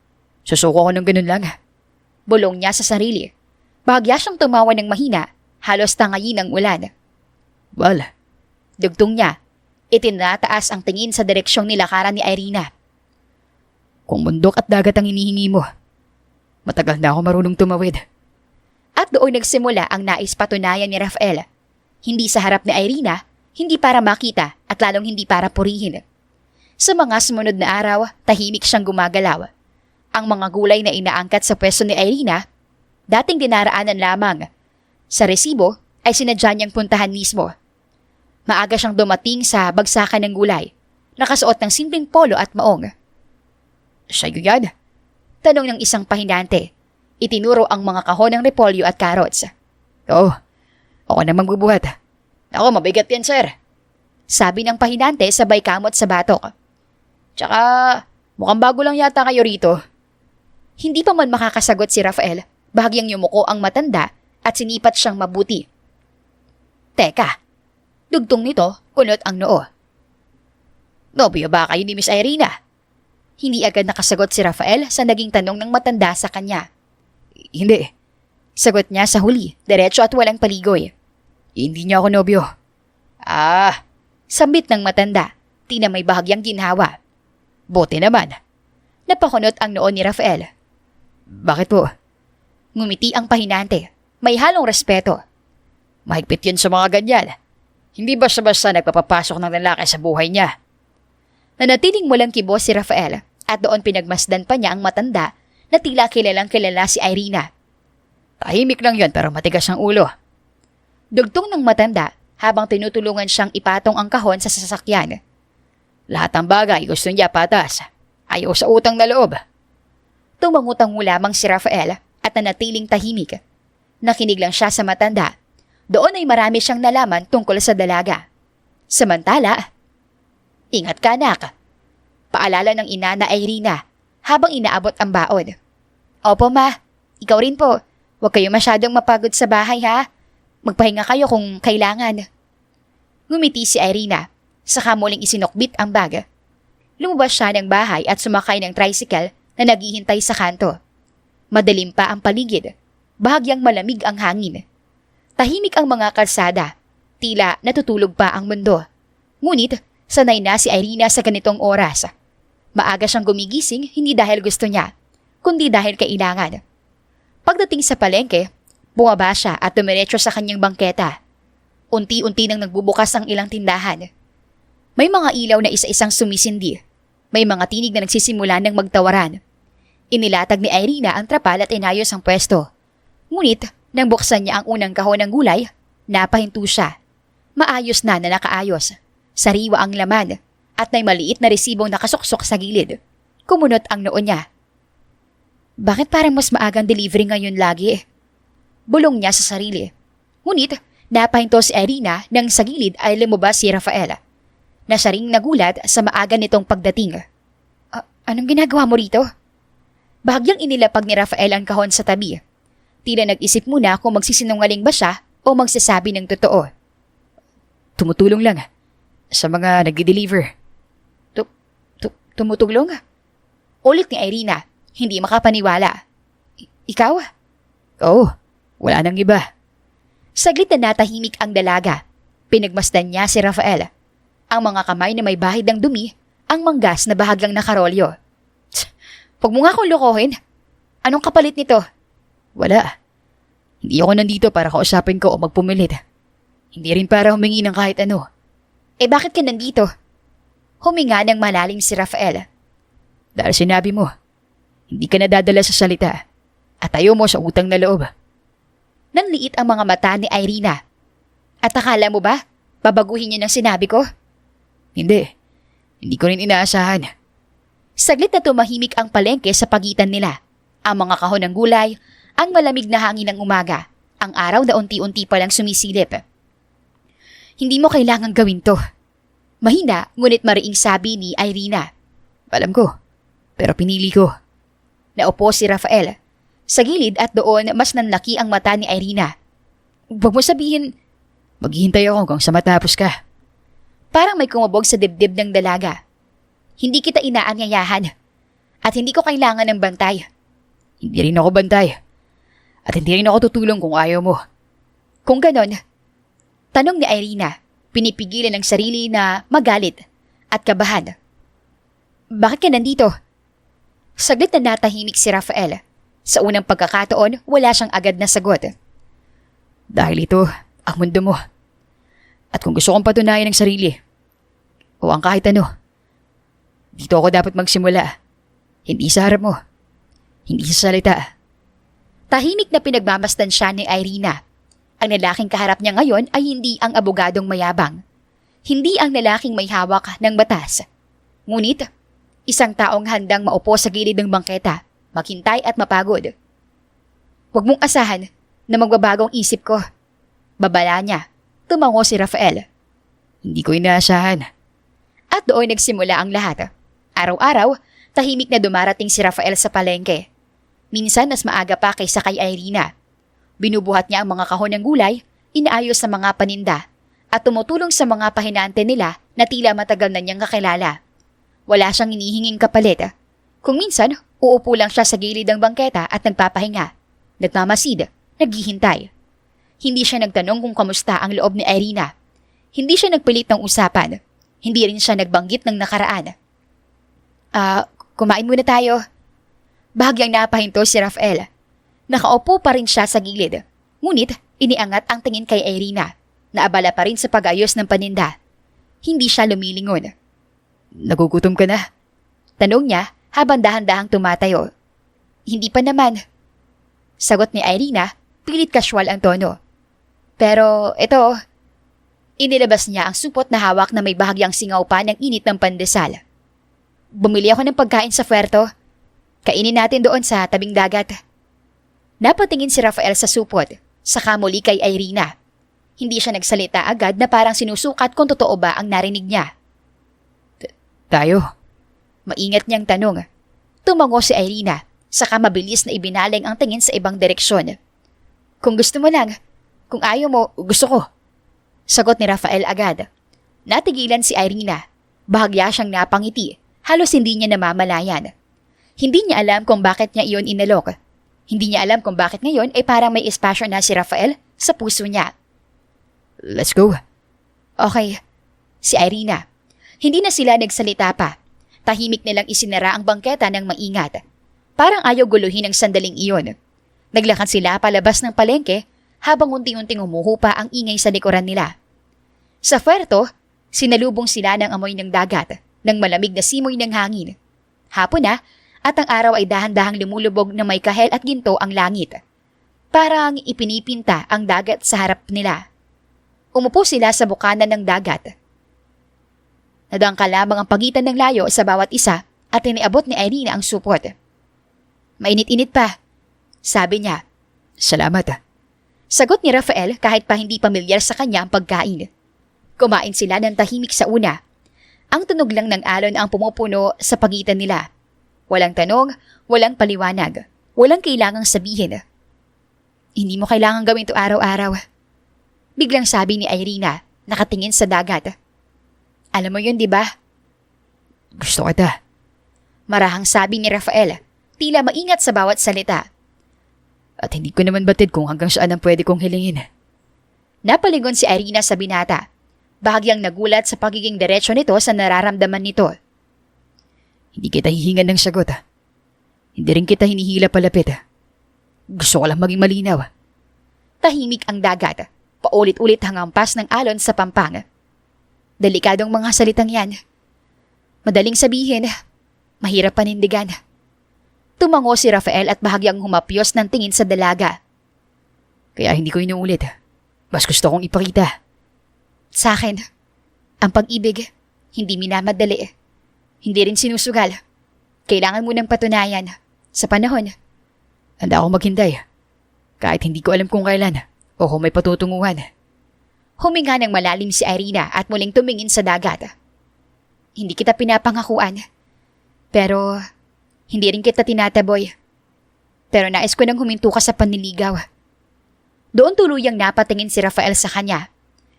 susuko ko ng ganun lang. Bulong niya sa sarili. Bahagya siyang tumawa ng mahina, halos tangayin ng ulan. Well, Dugtong niya, itinataas ang tingin sa direksyong nilakaran ni Irina. kung bundok at dagat ang hinihingi mo, matagal na ako marunong tumawid. At doon nagsimula ang nais patunayan ni Rafael. Hindi sa harap ni Irina, hindi para makita at lalong hindi para purihin. Sa mga sumunod na araw, tahimik siyang gumagalaw. Ang mga gulay na inaangkat sa pwesto ni Irina, dating dinaraanan lamang. Sa resibo ay sinadya niyang puntahan mismo. Maaga siyang dumating sa bagsakan ng gulay, nakasuot ng simpleng polo at maong. Sa'yo yan? Tanong ng isang pahinante. Itinuro ang mga kahon ng repolyo at carrots. Oo, ako na magbubuhat. Ako, mabigat yan, sir. Sabi ng pahinante sabay kamot sa batok. Tsaka, mukhang bago lang yata kayo rito. Hindi pa man makakasagot si Rafael, bahagyang yumuko ang matanda at sinipat siyang mabuti. Teka, dugtong nito, kunot ang noo. Nobyo ba kayo ni Miss Irina? Hindi agad nakasagot si Rafael sa naging tanong ng matanda sa kanya. Hindi. Sagot niya sa huli, diretso at walang paligoy. Hindi niya ako nobyo. Sambit ng matanda, tina may bahagyang ginhawa. Buti naman. Napakunot ang noo ni Rafael. Bakit po? Ngumiti ang pahinante, may halong respeto. Mahigpit yun sa mga ganyan. Hindi basta-basta nagpapapasok ng lalaki sa buhay niya. Nanatiling mulang kibo si Rafael at doon pinagmasdan pa niya ang matanda na tila kilalang kilala si Irina. Tahimik lang yun pero matigas ang ulo. Dugtong ng matanda habang tinutulungan siyang ipatong ang kahon sa sasakyan. Lahat ng bagay gusto niya patas. Ayaw sa utang na loob. Tumangutango lamang si Rafael at nanatiling tahimik. Nakinig lang siya sa matanda. Doon ay marami siyang nalaman tungkol sa dalaga. Samantala, ingat ka anak. Paalala ng ina na Irina habang inaabot ang baon. Opo ma, ikaw rin po. Huwag kayo masyadong mapagod sa bahay ha. Magpahinga kayo kung kailangan. Ngumiti si Irina, saka muling isinukbit ang bag. Lumabas siya ng bahay at sumakay ng tricycle na naghihintay sa kanto. Madilim pa ang paligid, bahagyang malamig ang hangin. Tahimik ang mga kalsada, tila natutulog pa ang mundo. Ngunit, sanay na si Irina sa ganitong oras. Maaga siyang gumigising hindi dahil gusto niya, kundi dahil kailangan. Pagdating sa palengke, bumaba siya at dumiretso sa kanyang bangketa. Unti-unti nang nagbubukas ang ilang tindahan. May mga ilaw na isa-isang sumisindi. May mga tinig na nagsisimula ng magtawaran. Inilatag ni Irina ang trapal at inayos ang pwesto. Ngunit, nang buksan niya ang unang kahon ng gulay, napahinto siya. Maayos na nakaayos. Sariwa ang laman at may maliit na resibong nakasuksok sa gilid. Kumunot ang noo niya. Bakit parang mas maagang delivery ngayon lagi? Bulong niya sa sarili. Ngunit, napahinto si Irina nang sa gilid ay lumabas si Rafael. Na siya ring nagulat sa maaga nitong pagdating. Anong ginagawa mo rito? Bahagyang inilapag ni Rafael ang kahon sa tabi. Tila nag-isip muna kung magsisinungaling ba siya o magsasabi ng totoo. Tumutulong lang sa mga nag-deliver. Tumutulong? Ulit ni Irina, hindi makapaniwala. Ikaw? Oo, wala nang iba. Saglit na natahimik ang dalaga. Pinagmasdan niya si Rafael. Ang mga kamay na may bahid ng dumi, ang manggas na bahagyang nakarolyo. Huwag mo nga akong lokohin. Anong kapalit nito? Wala. Hindi ako nandito para kausapin ko o magpumilit. Hindi rin para humingi ng kahit ano. Bakit ka nandito? Huminga ng malalim si Rafael. Dahil sinabi mo, hindi ka nadadala sa salita at ayaw mo sa utang na loob. Nanliit ang mga mata ni Irina. At akala mo ba, babaguhin niya ng sinabi ko? Hindi. Hindi ko rin inaasahan. Saglit na tumahimik ang palengke sa pagitan nila. Ang mga kahon ng gulay, ang malamig na hangin ng umaga, ang araw na unti-unti palang sumisilip. Hindi mo kailangang gawin to. Mahina, ngunit mariing sabi ni Irina. Alam ko, pero pinili ko. Naupo si Rafael. Sa gilid at doon mas nanlaki ang mata ni Irina. Huwag mo sabihin, Maghihintay ako hanggang sa matapos ka. parang may kumabog sa dibdib ng dalaga. Hindi kita inaanyayahan. At hindi ko kailangan ng bantay. Hindi rin ako bantay. At hindi rin ako tutulong kung ayaw mo. Kung ganon, tanong ni Irina, pinipigilan ng sarili na magalit at kabahan. Bakit ka nandito? Saglit na natahimik si Rafael. Sa unang pagkakataon, wala siyang agad na sagot. Dahil ito, ang mundo mo. At kung gusto kong patunayan ng sarili, o ang kahit ano, dito ako dapat magsimula. Hindi sa harap mo. Hindi sa salita. Tahimik na pinagmamasdan siya ni Irina. Ang lalaking kaharap niya ngayon ay hindi ang abogadong mayabang. Hindi ang lalaking may hawak ng batas. Ngunit, isang taong handang maupo sa gilid ng bangketa, maghintay at mapagod. Huwag mong asahan na magbabagong isip ko. Babala niya. Tumango si Rafael. Hindi ko inaasahan. At doon nagsimula ang lahat. Araw-araw, tahimik na dumarating si Rafael sa palengke. Minsan mas maaga pa kaysa kay Irina. Binubuhat niya ang mga kahon ng gulay, inaayos sa mga paninda, at tumutulong sa mga pahinante nila na tila matagal na niyang kakilala. Wala siyang hinihinging kapalit. Kung minsan, uupo lang siya sa gilid ng bangketa at nagpapahinga. Nagmamasid, naghihintay. Hindi siya nagtanong kung kamusta ang loob ni Irina. Hindi siya nagpilit ng usapan. Hindi rin siya nagbanggit ng nakaraan. Kumain muna tayo. Bahagyang napahinto si Rafael. Nakaupo pa rin siya sa gilid. Ngunit, iniangat ang tingin kay Irina. Naabala pa rin sa pag-ayos ng paninda. Hindi siya lumilingon. Nagugutom ka na? Tanong niya habang dahan-dahang tumatayo. Hindi pa naman. Sagot ni Irina, pilit casual ang tono. Pero ito, inilabas niya ang supot na hawak na may bahagyang singaw pa ng init ng pandesal. Bumili ako ng pagkain sa Fuerto. Kainin natin doon sa tabing dagat. Napatingin si Rafael sa supot, saka muli kay Irina. Hindi siya nagsalita agad na parang sinusukat kung totoo ba ang narinig niya. Tayo? Maingat niyang tanong. Tumango si Irina, saka mabilis na ibinaling ang tingin sa ibang direksyon. Kung gusto mo lang, kung ayaw mo, Gusto ko. sagot ni Rafael agad. Natigilan si Irina. Bahagya siyang napangiti, halos hindi niya namamalayan. Hindi niya alam kung bakit niya iyon inalok. Hindi niya alam kung bakit ngayon ay parang may espasyo na si Rafael sa puso niya. Let's go. Okay, si Irina. Hindi na sila nagsalita pa. Tahimik nilang isinara ang bangketa ng maingat. Parang ayaw guluhin ang sandaling iyon. Naglakad sila palabas ng palengke habang unti-unting umuho pa ang ingay sa likuran nila. Sa Fuerto, sinalubong sila ng amoy ng dagat, ng malamig na simoy ng hangin. Hapon na, at ang araw ay dahan-dahang lumulubog na may kahel at ginto ang langit. Parang ipinipinta ang dagat sa harap nila. Umupo sila sa bukanan ng dagat. Nadangka lamang ang pagitan ng layo sa bawat isa at iniabot ni Irina ang supot. Mainit-init pa, sabi niya. Salamat. Sagot ni Rafael kahit pa hindi pamilyar sa kanya ang pagkain. Kumain sila ng tahimik sa una. Ang tunog lang ng alon ang pumupuno sa pagitan nila. Walang tanong, walang paliwanag, walang kailangang sabihin. Hindi mo kailangang gawin to araw-araw. Biglang sabi ni Irina, nakatingin sa dagat. Alam mo yun, di ba? Gusto kita. Marahang sabi ni Rafael, tila maingat sa bawat salita. At hindi ko naman batid kung hanggang saan ang pwede kong hilingin. Napalingon si Irina sa binata. Bahagyang nagulat sa pagiging diretsyo nito sa nararamdaman nito. Hindi kita hihingan ng sagot. Hindi rin kita hinihila palapit. Gusto ko lang maging malinaw. Tahimik ang dagat. Paulit-ulit hangampas ng alon sa pampang. Delikadong mga salitang yan. Madaling sabihin, mahirap panindigan. Tumango si Rafael at bahagyang humapyos ng tingin sa dalaga. Kaya hindi ko inuulit. Mas gusto kong ipakita. Sa akin, ang pag-ibig, hindi minamadali. Hindi rin sinusugal. Kailangan mo ng patunayan. Sa panahon. Handa ako maghintay. Kahit hindi ko alam kung kailan o kung may patutunguhan. Huminga ng malalim si Irina at muling tumingin sa dagat. Hindi kita pinapangakuan. Pero, hindi rin kita tinataboy. Pero nais ko nang huminto ka sa panliligaw. Doon tuluyang napatingin si Rafael sa kanya.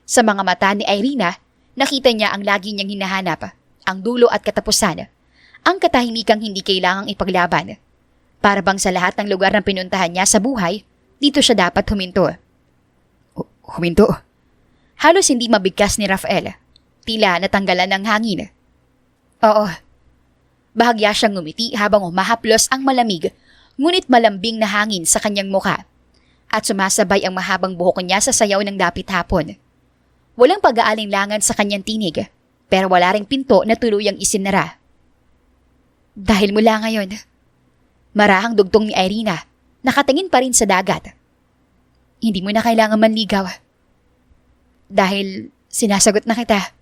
Sa mga mata ni Irina, nakita niya ang lagi niyang hinahanap, ang dulo at katapusan, ang katahimikang hindi kailangang ipaglaban. Para bang sa lahat ng lugar na pinuntahan niya sa buhay, dito siya dapat huminto. Huminto? Halos hindi mabigkas ni Rafael. Tila natanggalan ng hangin. Oo. Bahagya siyang ngumiti habang humahaplos ang malamig, ngunit malambing na hangin sa kanyang mukha. At sumasabay ang mahabang buhok niya sa sayaw ng dapit hapon. Walang pag-aalinlangan sa kanyang tinig, pero wala ring pinto na tuluyang isinara. Dahil mula ngayon, marahang dugtong ni Irina, nakatingin pa rin sa dagat. Hindi mo na kailangan manligaw. Dahil sinasagot na kita.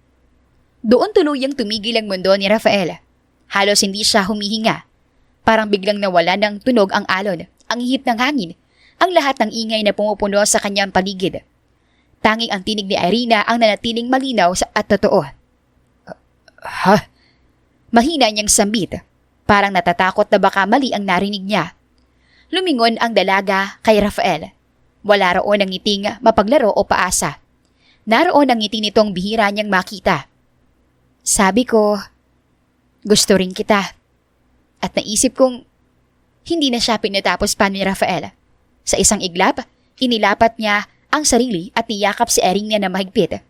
Doon tuluyang tumigil ang mundo ni Rafael. Halos hindi siya humihinga. Parang biglang nawala ng tunog ang alon, ang ihip ng hangin, ang lahat ng ingay na pumupuno sa kanyang paligid. Tanging ang tinig ni Irina ang nanatiling malinaw at totoo. Ha? Mahina niyang sambit. Parang natatakot na baka mali ang narinig niya. Lumingon ang dalaga kay Rafael. Wala roon ang ngiting mapaglaro o paasa. Naroon ang ngiti nitong bihira niyang makita. Sabi ko, gusto rin kita. At naisip kong hindi na siya pinatapos pa ni Rafael. Sa isang iglap, inilapat niya ang sarili at niyakap si Irina na mahigpit.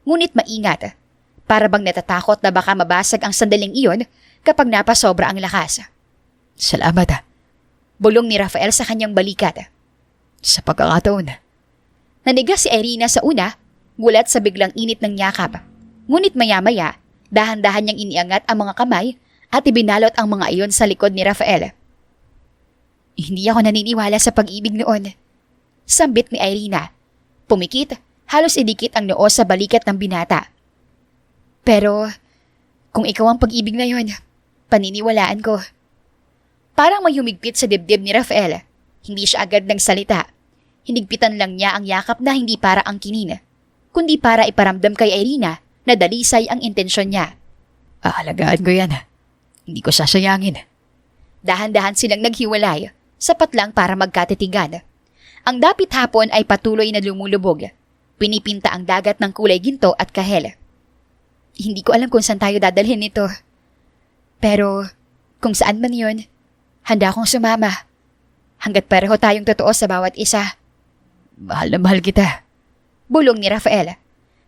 Ngunit maingat. Para bang natatakot na baka mabasag ang sandaling iyon kapag napasobra ang lakas. Salamat. Bulong ni Rafael sa kanyang balikat. Sa pagkakataon. Nanigas si Irina sa una, gulat sa biglang init ng yakap. Ngunit maya-maya, dahan-dahan niyang iniangat ang mga kamay at ibinalot ang mga iyon sa likod ni Rafael. Hindi ako naniniwala sa pag-ibig noon. Sambit ni Irina. Pumikit, halos idikit ang noo sa balikat ng binata. Pero, kung ikaw ang pag-ibig na yon, paniniwalaan ko. Parang may humigpit sa dibdib ni Rafael. Hindi siya agad nagsalita. Hinigpitan lang niya ang yakap na hindi para angkinin, kundi para iparamdam kay Irina na dalisay ang intensyon niya. Aalagaan ko yan. Hindi ko sasayangin. Dahan-dahan silang naghiwalay, sapat lang para magkatitigan. Ang dapit hapon ay patuloy na lumulubog. Pinipinta ang dagat ng kulay ginto at kahel. Hindi ko alam kung saan tayo dadalhin nito. Pero, kung saan man yun, handa akong sumama. Hanggat pareho tayong totoo sa bawat isa. Mahal na mahal kita. Bulong ni Rafael.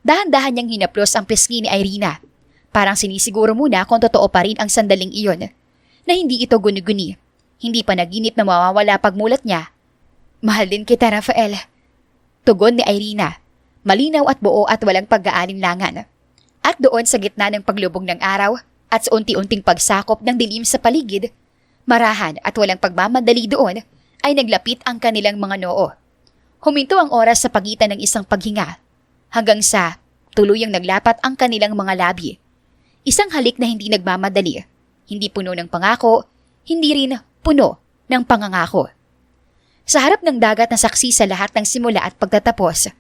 Dahan-dahan niyang hinaplos ang pisngi ni Irina. Parang sinisiguro muna kung totoo pa rin ang sandaling iyon. Na hindi ito guni-guni. Hindi pa naginip na mawawala pagmulat niya. Mahal din kita, Rafael. Tugon ni Irina. Malinaw at buo at walang pag-aalinlangan. At doon sa gitna ng paglubog ng araw at sa unti-unting pagsakop ng dilim sa paligid, marahan at walang pagmamadali doon ay naglapit ang kanilang mga noo. Huminto ang oras sa pagitan ng isang paghinga hanggang sa tuluyang naglapat ang kanilang mga labi. Isang halik na hindi nagmamadali, hindi puno ng pangako, hindi rin puno ng pangangako. Sa harap ng dagat na saksi sa lahat ng simula at pagtatapos,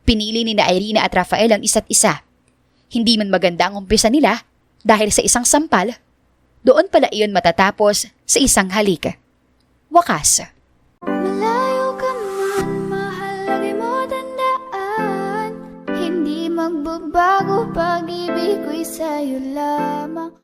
pinili ni Irina at Rafael ang isa't isa. Hindi man maganda ang umpisa nila dahil sa isang sampal, doon pala iyon matatapos sa isang halik. Wakas. Malayo ka man, mahal, lagi mo tandaan. Hindi magbabago, pag-ibig ko'y sa'yo lamang.